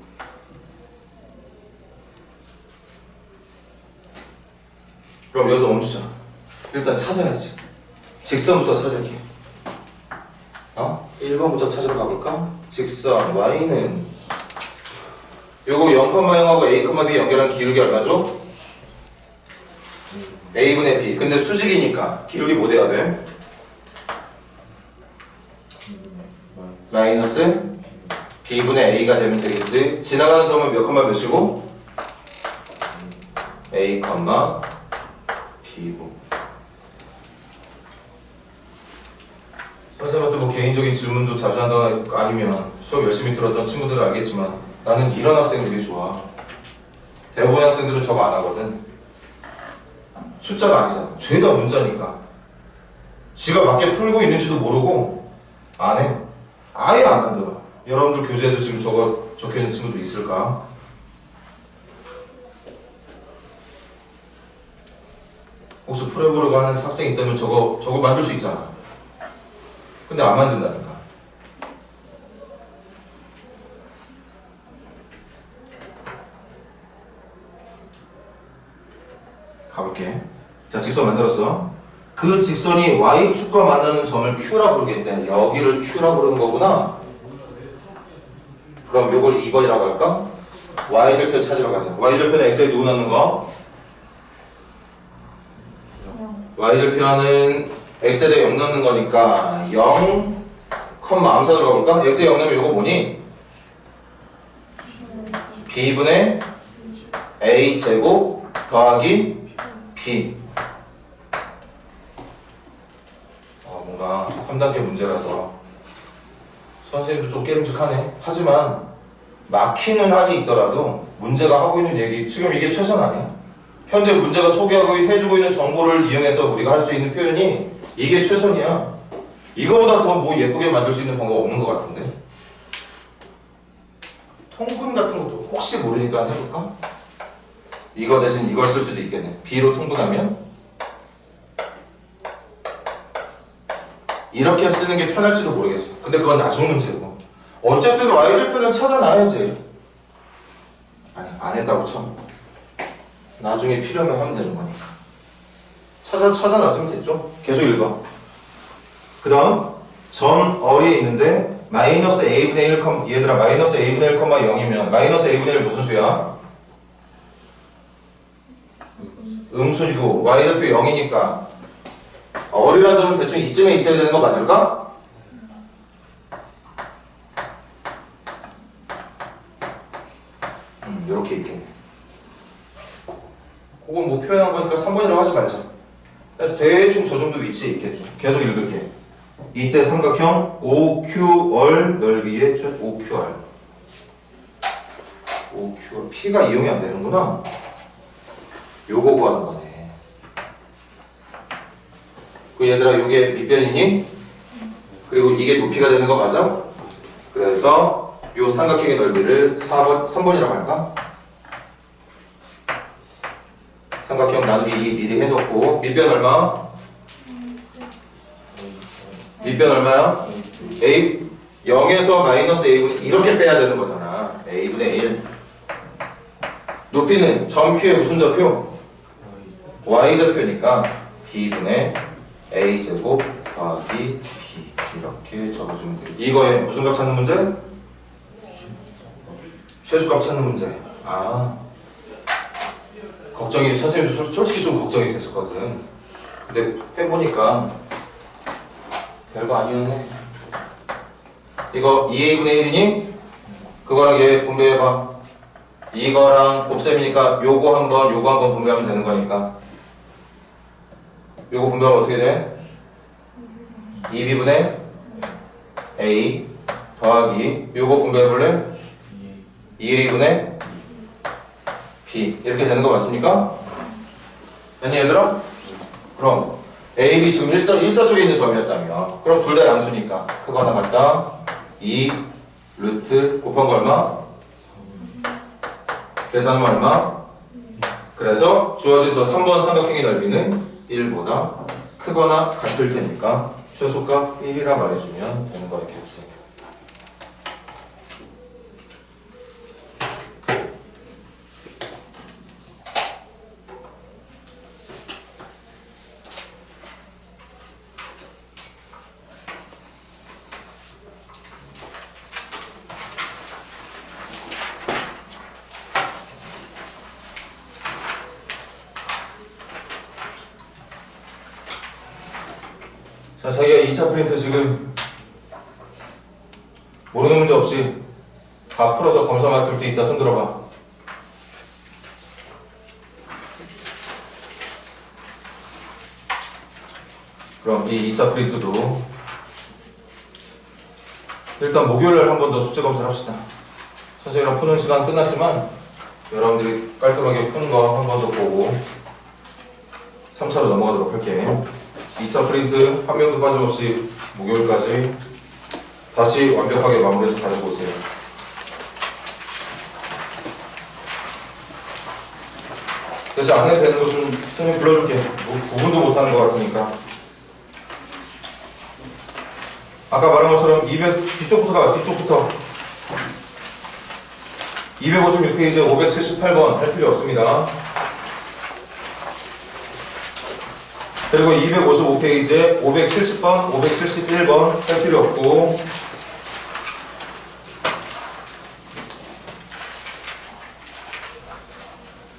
그럼 여기서 멈추자. 일단 찾아야지. 직선부터 찾을게. 1번부터 찾으러 가볼까? 직선 Y는 요거 0,0하고 A, B 연결한 기울기 얼마죠? A분의 B. 근데 수직이니까 기울기 뭐 돼야 돼? 마이너스 B분의 A가 되면 되겠지. 지나가는 점은 몇 컴마 몇이고? A, B분. 선생님한테 뭐 개인적인 질문도 자주 한다거나 아니면 수업 열심히 들었던 친구들은 알겠지만 나는 이런 학생들이 좋아. 대부분 학생들은 저거 안 하거든. 숫자가 아니잖아. 죄다 문자니까. 지가 맞게 풀고 있는지도 모르고 안 해. 아예 안 만들어. 여러분들 교재에도 지금 저거 적혀있는 친구도 있을까? 혹시 풀어보려고 하는 학생이 있다면 저거 만들 수 있잖아. 근데 안 만든다니까. 가볼게. 자, 직선 만들었어. 그 직선이 Y축과 만나는 점을 Q라 부르겠대. 여기를 Q라 부르는 거구나. 그럼 요걸 2번이라고 할까? Y절편 찾으러 가자. Y절편에 X에 누구 넣는 거? Y절편은 X에 0 넣는 거니까 0, 암사 들어가 볼까? X에 0 넣으면 요거 뭐니? B분의 A 제곱 더하기 B. 뭔가 3단계 문제라서 선생님도 좀 깨름직하네. 하지만 막히는 한이 있더라도 문제가 하고 있는 얘기, 지금 이게 최선 아니야. 현재 문제가 소개하고 해주고 있는 정보를 이용해서 우리가 할 수 있는 표현이 이게 최선이야. 이거보다 더 뭐 예쁘게 만들 수 있는 방법 없는 것 같은데. 통분 같은 것도 혹시 모르니까 해볼까? 이거 대신 이걸 쓸 수도 있겠네. B로 통분하면 이렇게 쓰는 게 편할지도 모르겠어. 근데 그건 나중 문제고. 어쨌든 Y절편은 찾아놔야지. 아니, 안 했다고 쳐. 나중에 필요하면 하면 되는 거니까. 찾아놨으면 됐죠? 계속 읽어. 그 다음 점 어리에 있는데 마이너스 A분의 1, 얘들아 마이너스 A분의 1, 0이면 마이너스 A분의 1 무슨 수야? 음수이고 Y절표 0이니까 어리라는 점은 대충 이쯤에 있어야 되는 거 맞을까? 이렇게 있겠네. 그건 뭐 표현한 거니까 3번이라고 하지 말자. 대충 저 정도 위치에 있겠죠. 계속 읽을게. 이때 삼각형 OQR 넓이의 OQR. OQR. P가 이용이 안 되는구나. 요거 구하는 거네. 그 얘들아, 요게 밑변이니? 그리고 이게 높이가 되는 거 맞아? 그래서 요 삼각형의 넓이를 3번이라고 할까? 삼각형 나누기 2 미리 해놓고 밑변 얼마? 밑변 얼마야? A 0에서 마이너스 A분의 이렇게 빼야 되는 거잖아. A분의 1. 높이는 점 Q의 무슨 좌표? Y좌표니까 B분의 A제곱 더하기 B 이렇게 적어주면 돼요. 이거에 무슨 값 찾는 문제? 최소값 찾는 문제. 아, 걱정이, 선생님도 솔직히 좀 걱정이 됐었거든. 근데 해보니까 별거 아니었네. 이거 2A분의 1이니? 그거랑 얘 분배해봐. 이거랑 곱셈이니까 요거 한번 분배하면 되는 거니까. 요거 분배하면 어떻게 돼? 2B분의 A 더하기 요거 분배해볼래? 2A분의 B 이렇게 되는 거 맞습니까? 아니 얘들아? 그럼 A, B 지금 일사 쪽에 있는 점이었다며. 그럼 둘 다 양수니까 크거나 같다 2 루트 곱한 거 얼마? 계산은 얼마? 그래서 주어진 저 3번 삼각형의 넓이는 1보다 크거나 같을 테니까 최소값 1이라 말해주면 되는 거였겠지. 자, 자기가 2차 프린트 지금 모르는 문제 없이 다 풀어서 검사 맡을 수 있다. 손 들어봐. 그럼 이 2차 프린트도 일단 목요일날 한 번 더 숙제 검사를 합시다. 선생님이랑 푸는 시간 끝났지만 여러분들이 깔끔하게 푸는 거 한 번 더 보고 3차로 넘어가도록 할게. 2차 프린트 한 명도 빠짐없이 목요일까지 다시 완벽하게 마무리해서 가져보세요. 대신 안 해도 되는 거 좀 선생님 불러줄게. 뭐 구분도 못하는 것 같으니까. 아까 말한 것처럼 200 뒤쪽부터 가. 뒤쪽부터 256페이지 578번 할 필요 없습니다. 그리고 255페이지에 570번, 571번 할 필요 없고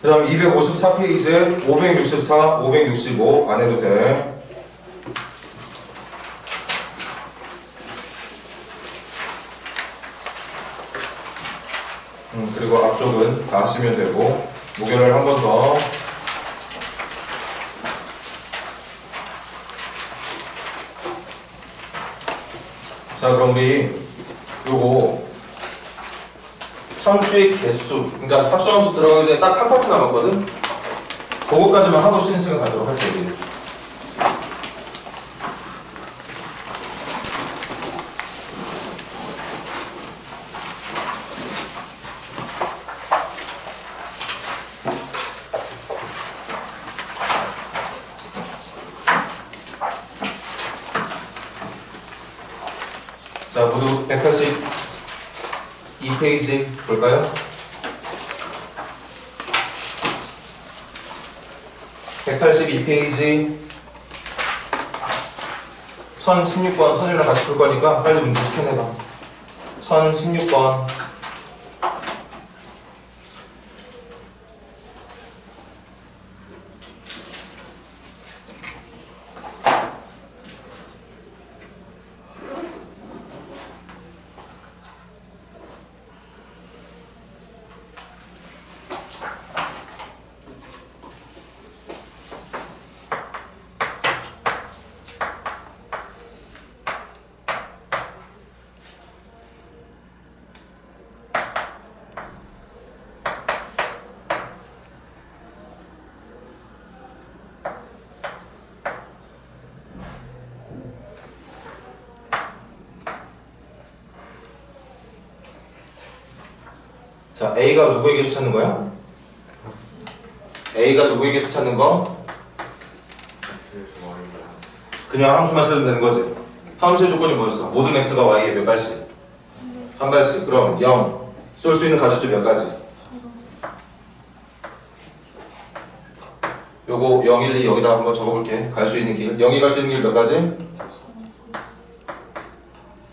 그 다음 254페이지에 564, 565 안 해도 돼. 그리고 앞쪽은 다 하시면 되고 목요일 한 번 더. 자, 그럼 우리 요거 함수의 개수, 그러니까 합수함수 들어가기 전에 딱 한 파트 남았거든? 그거까지만 하고 쉬는 시간 가도록 할게요. 자, 모두 182페이지 볼까요? 182페이지 1016번 선생님이랑 같이 볼 거니까 빨리 문제 스캔해봐. 1016번 자, A가 누구의 개수 찾는 거야? A가 누구의 개수 찾는 거? x에서 y가 그냥 함수만 찾으면 되는 거지. 함수의 조건이 뭐였어? 모든 x가 y에 몇 발씩? 한 발씩. 그럼 0. 쏠 수 있는 가지수 몇 가지? 요거 0, 1, 2 여기다 한번 적어볼게. 갈 수 있는 길. 0이 갈 수 있는 길 몇 가지?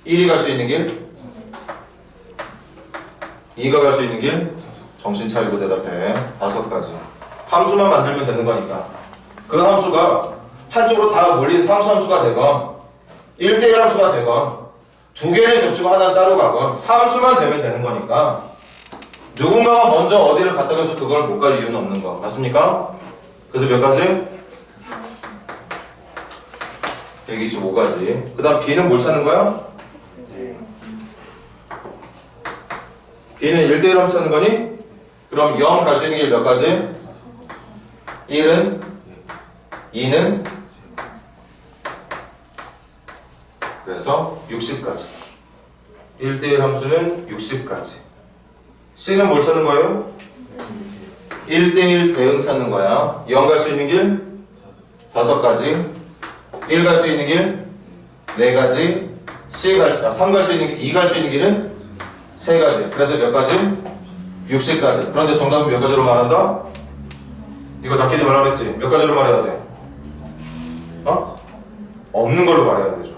1이 갈 수 있는 길? 2가 갈 수 있는 길? 정신 차리고 대답해. 5가지. 함수만 만들면 되는 거니까. 그 함수가 한쪽으로 다 몰린 상수 함수가 되건 1대1 함수가 되건 두 개를 겹치고 하나는 따로 가건 함수만 되면 되는 거니까 누군가가 먼저 어디를 갔다 가서 그걸 못 갈 이유는 없는 거. 맞습니까? 그래서 몇 가지? 125가지. 그 다음 B는 뭘 찾는 거야? B는 1대1 함수 찾는 거니? 그럼 0 갈 수 있는 길 몇 가지? 1은? 2는? 그래서 60까지. 1대1 함수는 60까지. C는 뭘 찾는 거예요? 1대1 대응 찾는 거야. 0 갈 수 있는 길? 5가지. 1 갈 수 있는 길? 4가지. 3 갈 수 있는 길? 2 갈 수 있는 길은? 3가지. 그래서 몇 가지? 60가지. 그런데 정답은 몇 가지로 말한다? 이거 낚이지 말라 그랬지? 몇 가지로 말해야 돼? 어? 없는 걸로 말해야 되죠.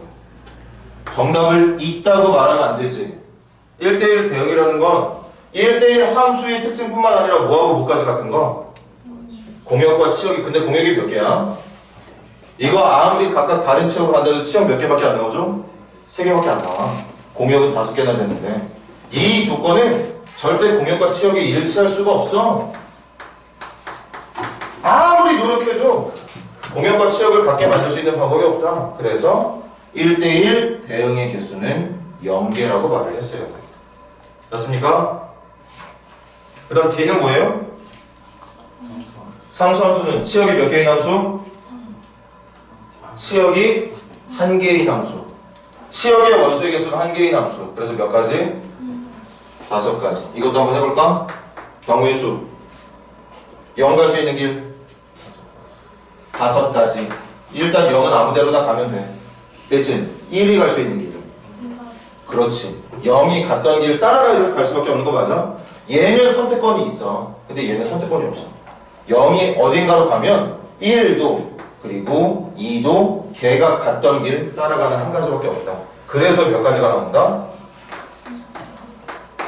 정답을 있다고 말하면 안 되지. 1대1 대응이라는 건 1대1 함수의 특징뿐만 아니라 뭐하고 뭐까지 같은 거? 공역과 치역이. 근데 공역이 몇 개야? 이거 아무리 각각 다른 치역으로 한다도 치역 몇 개밖에 안 나오죠? 3개밖에 안 나와. 공역은 5개나 되는데 이 조건은 절대 공역과 치역이 일치할 수가 없어. 아무리 노력해도 공역과 치역을 같게 만들 수 있는 방법이 없다. 그래서 1대1 대응의 개수는 0개라고 말을 했어요. 맞습니까? 그 다음 D는 뭐예요? 상수함수는 치역이 몇 개인 함수? 치역이 1개인 함수. 치역의 원소의 개수가 1개인 함수. 그래서 몇 가지? 5가지. 이것도 한번 해볼까? 경우의 수. 0 갈 수 있는 길? 5가지. 일단 0은 아무 데로나 가면 돼. 대신 1이 갈 수 있는 길은? 그렇지. 0이 갔던 길 따라갈 수밖에 없는 거 맞아? 얘는 선택권이 있어. 근데 얘는 선택권이 없어. 0이 어딘가로 가면 1도 그리고 2도 걔가 갔던 길 따라가는 한 가지밖에 없다. 그래서 몇 가지가 나온다?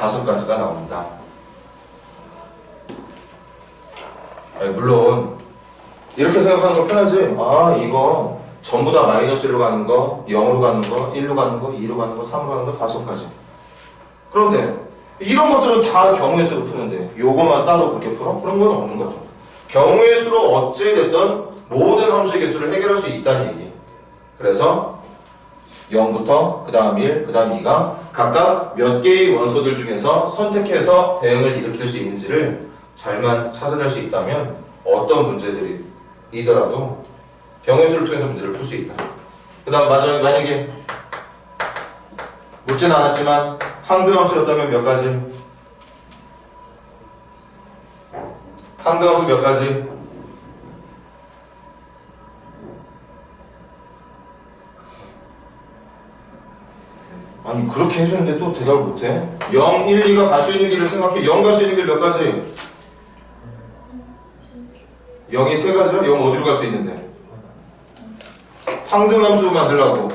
5가지가 나온다. 아니, 물론 이렇게 생각하는 거 편하지. 아, 이거 전부 다 마이너스 1로 가는 거, 0으로 가는 거, 1로 가는 거, 2로 가는 거, 3으로 가는 거 5가지. 그런데 이런 것들은 다 경우의 수로 푸는데 요거만 따로 그렇게 풀어? 그런 건 없는 거죠. 경우의 수로 어찌됐든 모든 함수의 개수를 해결할 수 있다는 얘기. 그래서 0부터 그 다음 1, 그 다음 2가 각각 몇 개의 원소들 중에서 선택해서 대응을 일으킬 수 있는지를 잘만 찾아낼 수 있다면 어떤 문제들이더라도 경우의 수를 통해서 문제를 풀 수 있다. 그 다음 만약에 묻진 않았지만 항등함수였다면 몇 가지? 항등함수 몇 가지? 아니 그렇게 해주는데 또 대답을 못해? 0, 1, 2가 갈 수 있는 길을 생각해. 0 갈 수 있는 길 몇 가지? 0이 3가지야? 0 어디로 갈 수 있는데? 항등함수 만들라고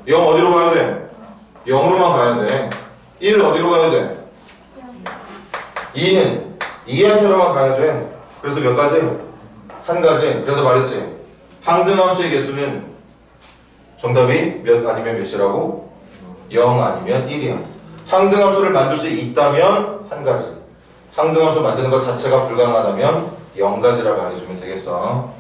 0 어디로 가야 돼? 0으로만 가야 돼. 1 어디로 가야 돼? 2는 2한테로만 가야 돼. 그래서 몇 가지? 1가지. 그래서 말했지. 항등함수의 개수는 정답이 몇 아니면 몇이라고? 0 아니면 1이야. 항등함수를 만들 수 있다면 1가지. 항등함수 만드는 것 자체가 불가능하다면 0가지라 말해주면 되겠어.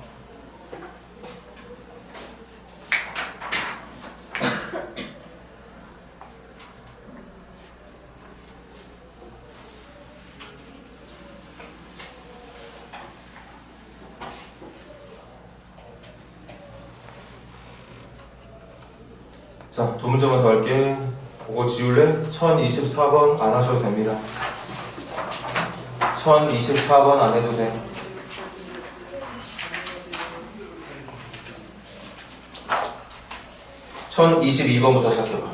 자, 두 문제만 더 할게. 그거 지울래? 1024번 안 하셔도 됩니다. 1024번 안 해도 돼. 1022번부터 시작해봐.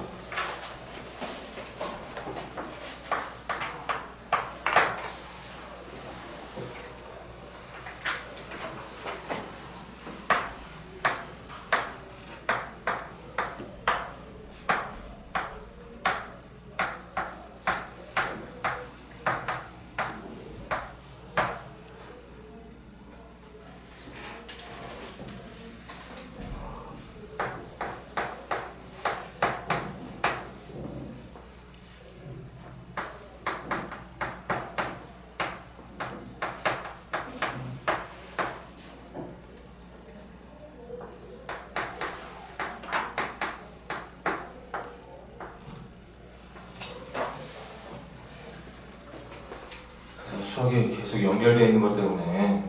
수학이 계속 연결되어 있는 것 때문에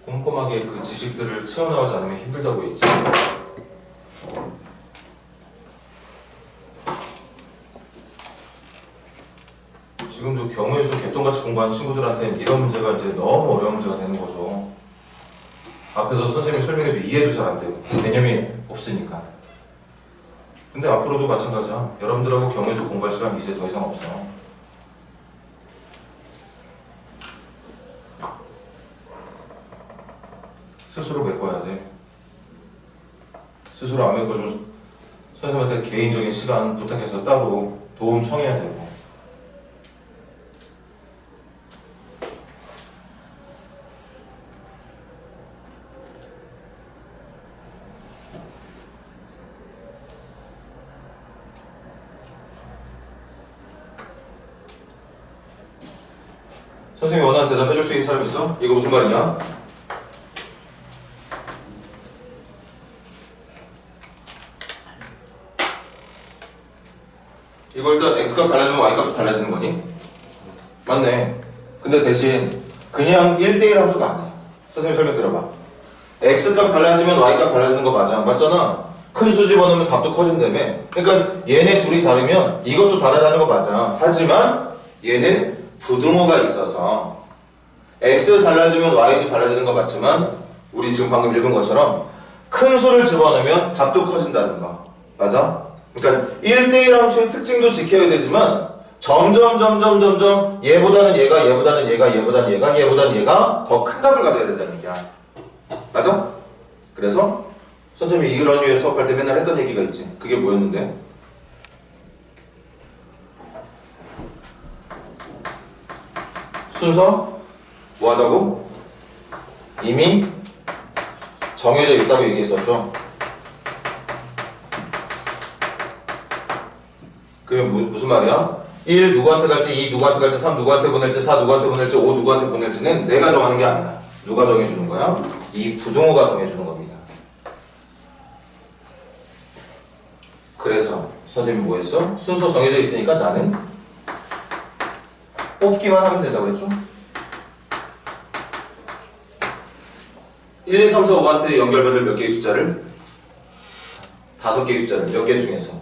꼼꼼하게 그 지식들을 채워나가지 않으면 힘들다고 했지. 지금도 경우의 수 개똥같이 공부한 친구들한테는 이런 문제가 이제 너무 어려운 문제가 되는 거죠. 앞에서 선생님이 설명해도 이해도 잘 안 되고 개념이 없으니까. 근데 앞으로도 마찬가지야. 여러분들하고 경우의 수 공부할 시간 이제 더 이상 없어. 스스로 메꿔야 돼. 스스로 안 메꿔주면 선생님한테 개인적인 시간 부탁해서 따로 도움 청해야 되고. 선생님이 원하는 대답 해줄 수 있는 사람 있어? 이거 무슨 말이냐? 이거 일단 x값 달라지면 y값도 달라지는 거니? 맞네. 근데 대신 그냥 1대1 함수가 아니야. 선생님 설명 들어봐. x값 달라지면 y값 달라지는 거 맞아. 맞잖아. 큰 수 집어넣으면 값도 커진다며. 그러니까 얘네 둘이 다르면 이것도 다르다는 거 맞아. 하지만 얘는 부등호가 있어서 x 달라지면 y도 달라지는 거 맞지만 우리 지금 방금 읽은 것처럼 큰 수를 집어넣으면 값도 커진다는 거 맞아? 그러니까 1대1 함수의 특징도 지켜야 되지만 점점 얘보다는 얘가 더 큰 값을 가져야 된다는 얘기야. 맞아? 그래서 선생님이 이런 류의 수업할 때 맨날 했던 얘기가 있지. 그게 뭐였는데? 순서 뭐 한다고? 이미 정해져 있다고 얘기했었죠. 그게 무슨 말이야? 1 누구한테 갈지, 2 누구한테 갈지, 3 누구한테 보낼지, 4 누구한테 보낼지, 5 누구한테 보낼지는 내가 정하는 게 아니야. 누가 정해주는 거야? 이 부등호가 정해주는 겁니다. 그래서 선생님이 뭐 했어? 순서 정해져 있으니까 나는 뽑기만 하면 된다고 그랬죠? 1, 2, 3, 4, 5한테 연결받을 몇 개의 숫자를? 5개의 숫자를 몇 개 중에서?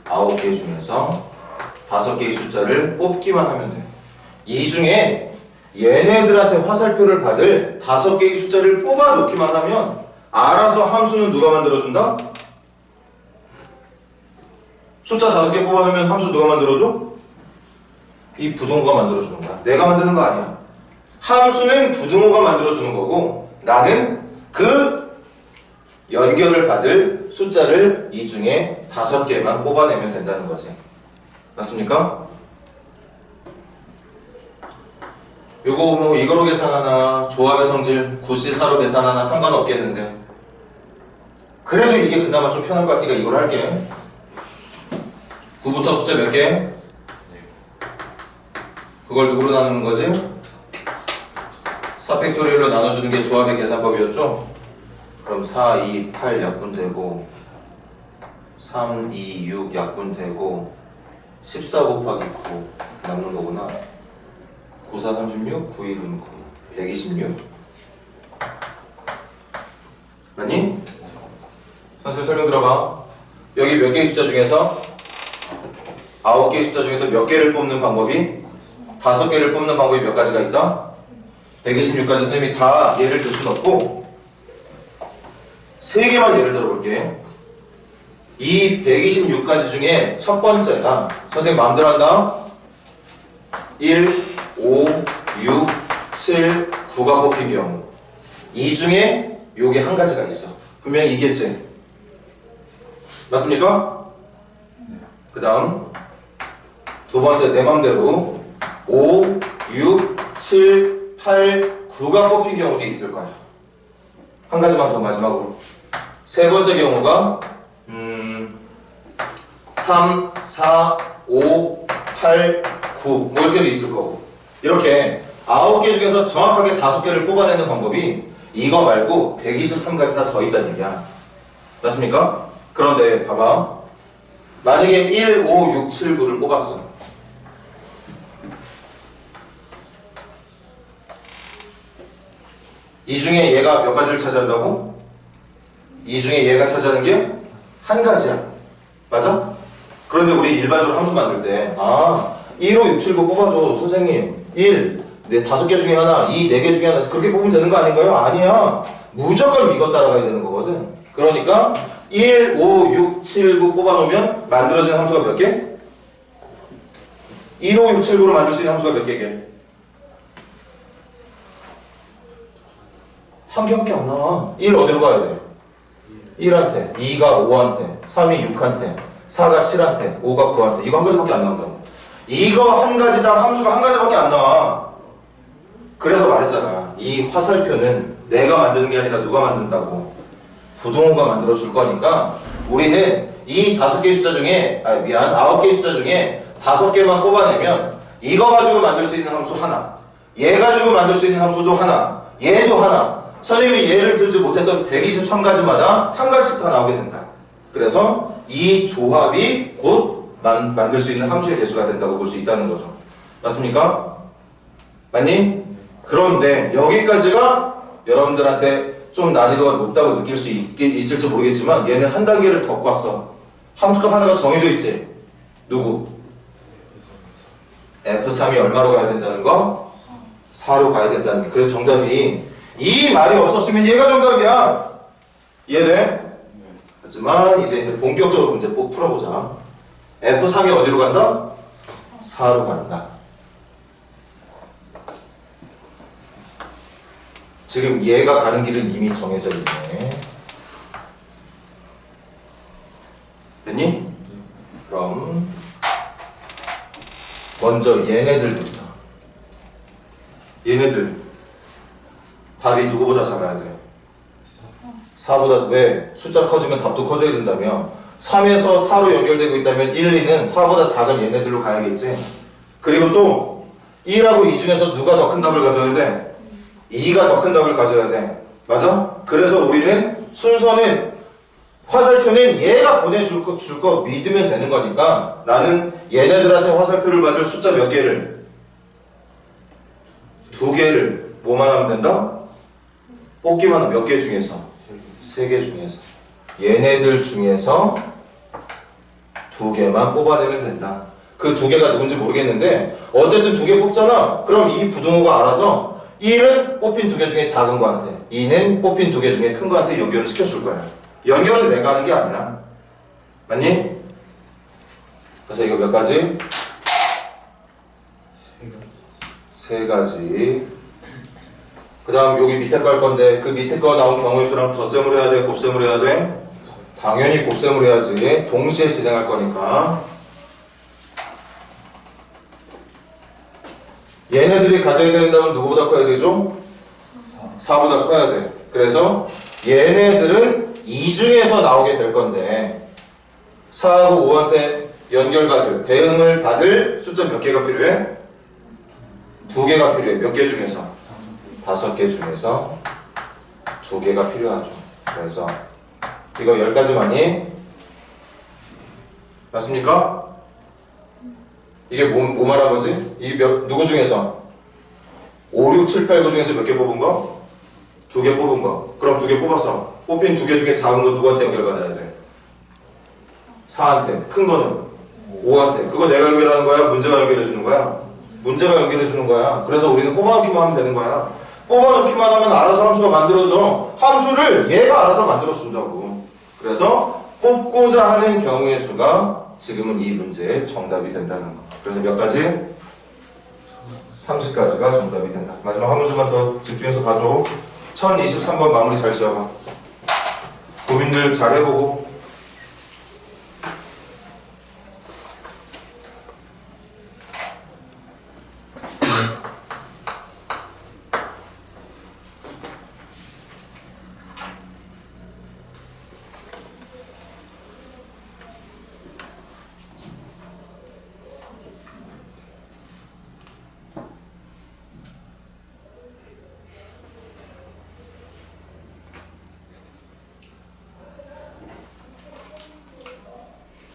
9개 중에서 5개의 숫자를 뽑기만 하면 돼. 이 중에 얘네들한테 화살표를 받을 5개의 숫자를 뽑아 놓기만 하면 알아서 함수는 누가 만들어준다? 숫자 5개 뽑아놓으면 함수 누가 만들어줘? 이 부등호가 만들어주는 거야. 내가 만드는 거 아니야. 함수는 부등호가 만들어주는 거고 나는 그 연결을 받을 숫자를 이 중에 5개만 뽑아내면 된다는 거지. 맞습니까? 요거 뭐 이거로 계산하나 조합의 성질 9C4로 계산하나 상관없겠는데 그래도 이게 그나마 좀 편할 것 같으니까 이걸 할게. 9부터 숫자 몇 개? 그걸 누구로 나누는 거지? 4팩토리얼로 나눠주는 게 조합의 계산법이었죠? 그럼 4, 2, 8 약분되고 3, 2, 6 약분되고 14 곱하기 9 남는 거구나. 9, 4, 36, 9, 1은 9 126 아니? 선생님 설명 들어봐. 여기 몇 개의 숫자 중에서 9개의 숫자 중에서 몇 개를 뽑는 방법이? 5개를 뽑는 방법이 몇 가지가 있다? 126가지. 선생님이 다 예를 들 수는 없고 3개만 예를 들어볼게. 이 126가지 중에 첫 번째가 선생님 마음대로 한다. 1, 5, 6, 7, 9가 뽑힌 경우 이 중에 요게 한 가지가 있어. 분명히 이겠지? 맞습니까? 그 다음 두 번째 내 맘대로 5, 6, 7, 8, 9가 뽑힌 경우도 있을 거야. 한 가지만 더 마지막으로. 세 번째 경우가 3, 4, 5, 8, 9 뭐 이렇게도 있을 거고. 이렇게 9개 중에서 정확하게 5개를 뽑아내는 방법이 이거 말고 123가지나 더 있다는 얘기야. 맞습니까? 그런데 봐봐. 만약에 1, 5, 6, 7, 9를 뽑았어. 이 중에 얘가 몇 가지를 차지한다고? 이 중에 얘가 차지하는 게 한 가지야. 맞아? 그런데 우리 일반적으로 함수 만들 때 1, 5, 6, 7, 9 뽑아도 선생님 1, 5개 중에 하나, 2, 4개 중에 하나 그렇게 뽑으면 되는 거 아닌가요? 아니야. 무조건 이거 따라가야 되는 거거든. 그러니까 1, 5, 6, 7, 9 뽑아놓으면 만들어지는 함수가 몇 개? 1, 5, 6, 7, 9로 만들 수 있는 함수가 몇 개게? 한 개밖에 안 나와. 1 어디로 가야 돼? 1한테, 2가 5한테, 3이 6한테, 4가 7한테, 5가 9한테. 이거 한 가지밖에 안 나온다고. 이거 한 가지당 함수가 한 가지밖에 안 나와. 그래서 말했잖아. 이 화살표는 내가 만드는 게 아니라 누가 만든다고. 부동호가 만들어줄 거니까 우리는 이 5개의 숫자 중에 9개의 숫자 중에 5개만 뽑아내면 이거 가지고 만들 수 있는 함수 하나, 얘 가지고 만들 수 있는 함수도 하나, 얘도 하나. 선생님이 예를 들지 못했던 123가지마다 한 가지씩 다 나오게 된다. 그래서 이 조합이 곧 만들 수 있는 함수의 개수가 된다고 볼 수 있다는 거죠. 맞습니까? 맞니? 그런데 여기까지가 여러분들한테 좀 난이도가 높다고 느낄 수 있을지 모르겠지만 얘는 한 단계를 더 꿨어. 함수값 하나가 정해져 있지? 누구? F3이 얼마로 가야 된다는 거? 4로 가야 된다는 게. 그래서 정답이 이 말이 없었으면 얘가 정답이야. 이해돼? 하지만 이제 본격적으로 문제 풀어보자. F3이 어디로 간다? 4로 간다. 지금 얘가 가는 길은 이미 정해져 있네. 됐니? 그럼 먼저 얘네들부터. 얘네들 답이 누구보다 작아야 돼? 4보다. 왜? 숫자 커지면 답도 커져야 된다며. 3에서 4로 연결되고 있다면 1, 2는 4보다 작은 얘네들로 가야겠지. 그리고 또 1하고 2 중에서 누가 더 큰 답을 가져야 돼? 2가 더 큰 답을 가져야 돼. 맞아? 그래서 우리는 순서는 화살표는 얘가 보내줄 거 믿으면 되는 거니까 나는 얘네들한테 화살표를 받을 숫자 몇 개를? 2개를 뭐만 하면 된다? 뽑기만 하면 몇 개 중에서? 3개 중에서. 얘네들 중에서 2개만 뽑아내면 된다. 그 2개가 누군지 모르겠는데 어쨌든 2개 뽑잖아. 그럼 이 부등호가 알아서 1은 뽑힌 2개 중에 작은 거한테, 2는 뽑힌 2개 중에 큰 거한테 연결을 시켜줄 거야. 연결은 내가 하는 게 아니야. 맞니? 그래서 이거 몇 가지? 3가지. 그 다음 여기 밑에 거 할 건데 그 밑에 거 나온 경우의 수랑 덧셈을 해야 돼? 곱셈을 해야 돼? 당연히 곱셈을 해야지. 동시에 진행할 거니까. 얘네들이 가져야 되는 답은 누구보다 커야 되죠? 4보다 커야 돼. 그래서 얘네들은 이 중에서 나오게 될 건데 4하고 5한테 연결받을, 대응을 받을 숫자 몇 개가 필요해? 2개가 필요해. 몇 개 중에서? 5개 중에서 2개가 필요하죠. 그래서 이거 10가지만이 맞습니까? 이게 뭐 말한 거지? 이 누구 중에서? 5, 6, 7, 8, 9 중에서 몇 개 뽑은 거? 2개 뽑은 거. 그럼 2개 뽑았어. 뽑힌 2개 중에 작은 거 누구한테 연결받아야 돼? 4한테. 큰 거는? 5한테. 그거 내가 연결하는 거야? 문제가 연결해 주는 거야? 문제가 연결해 주는 거야. 그래서 우리는 뽑아놓기만 하면 되는 거야. 뽑아놓기만 하면 알아서 함수가 만들어져. 함수를 얘가 알아서 만들어 준다고. 그래서 뽑고자 하는 경우의 수가 지금은 이 문제의 정답이 된다는 거. 그래서 몇 가지? 30가지가 정답이 된다. 마지막 한 문제만 더 집중해서 봐줘. 1023번 마무리 잘 지어봐. 고민들 잘 해보고.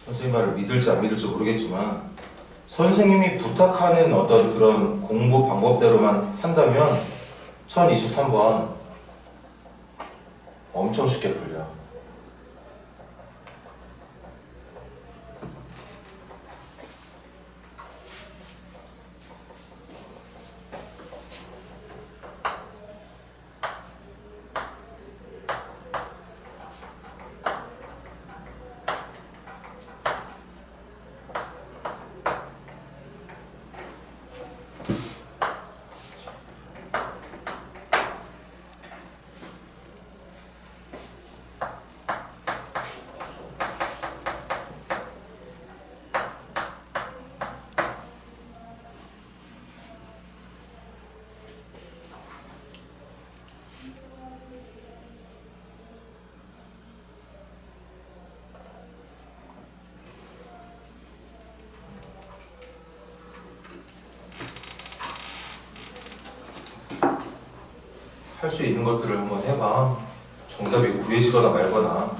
선생님 말을 믿을지 안 믿을지 모르겠지만 선생님이 부탁하는 어떤 그런 공부 방법대로만 한다면 1023번 엄청 쉽게 풀려. 할 수 있는 것들을 한번 해봐. 정답이 구해지거나 말거나.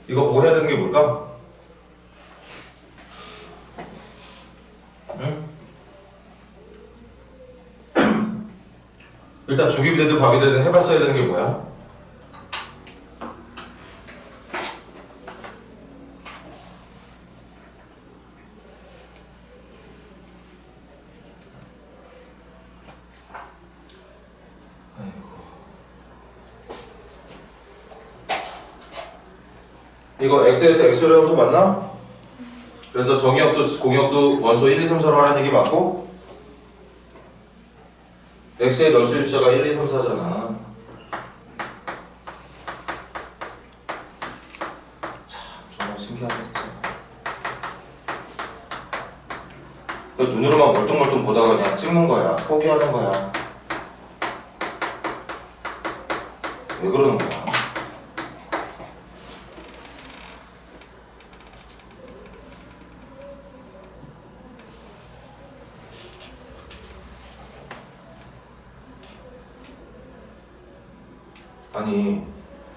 이거 보고 해야 되는 게 뭘까? 일단 죽이 되든 밥이 되든 해봤어야 되는 게 뭐야? 이거 x에서 x로 함수 맞나? 그래서 정의역도 공역도 원소 1, 2, 3, 4로 하라는 얘기 맞고 x의 널수 입자가 1, 2, 3, 4잖아. 참 정말 신기하다 진짜. 눈으로만 멀뚱멀뚱 보다가 그냥 찍는 거야. 포기하는 거야. 왜 그러는 거야? 아니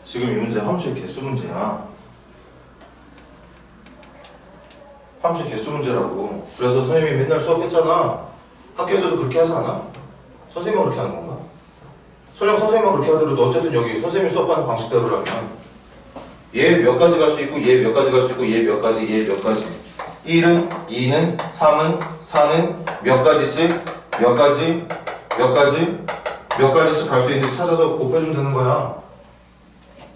지금 이 문제 함수의 개수 문제야. 함수의 개수 문제라고. 그래서 선생님이 맨날 수업했잖아. 학교에서도 그렇게 하지 않아? 선생님만 그렇게 하는 건가? 설령 선생님만 그렇게 하더라도 어쨌든 여기 선생님이 수업하는 방식대로라면 얘 몇 가지 갈 수 있고 얘 몇 가지 갈 수 있고 얘 몇 가지 얘 몇 가지 1은 2는 3은 4는 몇 가지씩 몇 가지 몇 가지 몇 가지씩 갈 수 있는지 찾아서 곱해주면 되는 거야.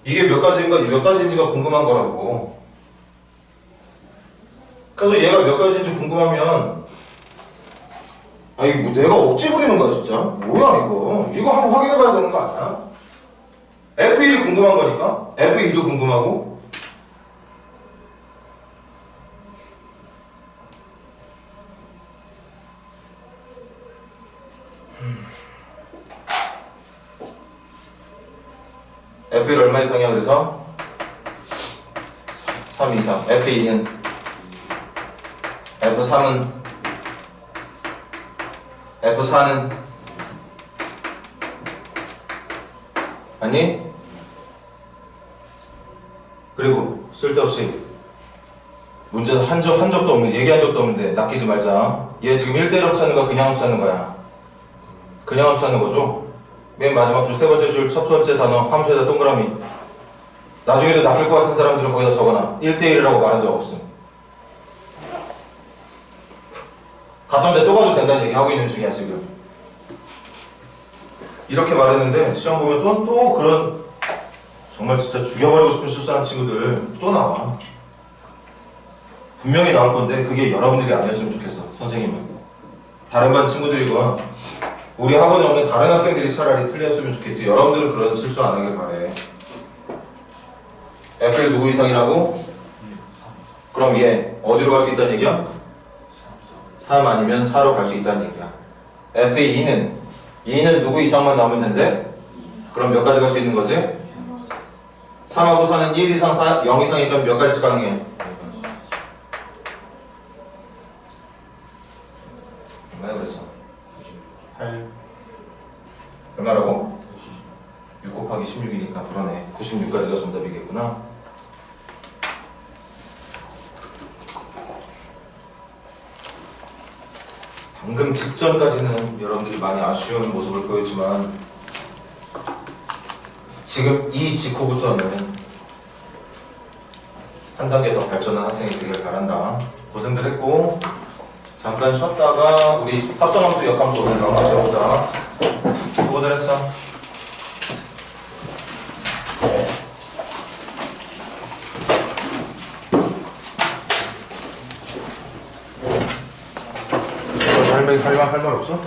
이게 몇 가지인가 몇 가지인지가 궁금한 거라고. 그래서 얘가 몇 가지인지 궁금하면 아 이거 뭐 내가 억지 부리는 거야 진짜. 뭐야 이거 한번 확인해 봐야 되는 거 아니야? F1이 궁금한 거니까 F2도 궁금하고. F1 얼마 이상이야 그래서? 3 이상. F2는? F3은? F4는? 아니? 그리고 쓸데없이 문제 한 적도 없는, 얘기한 적도 없는데 낚이지 말자. 얘 지금 1대1 합치 하는 거야? 그냥 합치 하는 거야? 그냥 합치 하는 거죠? 맨 마지막 줄, 세 번째 줄, 첫 번째 단어, 함수에다 동그라미. 나중에도 낚일 것 같은 사람들은 거기다 적어놔. 1대1이라고 말한 적 없음. 갔던 데 또 가도 된다는 얘기 하고 있는 중이야, 지금. 이렇게 말했는데, 시험 보면 또 그런, 정말 진짜 죽여버리고 싶은 실수하는 친구들 또 나와. 분명히 나올 건데, 그게 여러분들이 아니었으면 좋겠어, 선생님은. 다른 반 친구들이건, 우리 학원에 없는 다른 학생들이 차라리 틀렸으면 좋겠지. 여러분들은 그런 실수 안 하길 바래. F를 누구 이상이라고? 그럼 얘 어디로 갈 수 있다는 얘기야? 3 아니면 4로 갈 수 있다는 얘기야. F의 2는 누구 이상만 나오면 된대? 그럼 몇 가지 갈 수 있는 거지? 3하고 4는 1 이상, 0 이상이니까 몇 가지 가능해? 얼마야 그래서? 8 얼마라고? 6 곱하기 16이니까 그러네. 96까지가 정답이겠구나. 방금 직전까지는 여러분들이 많이 아쉬운 모습을 보였지만 지금 이 직후부터는 한 단계 더 발전한 학생이 되길 바란다. 고생들 했고 잠깐 쉬었다가 우리 합성함수, 역함수 오늘 마셔보자. 수고들 했어. 할 말 없어?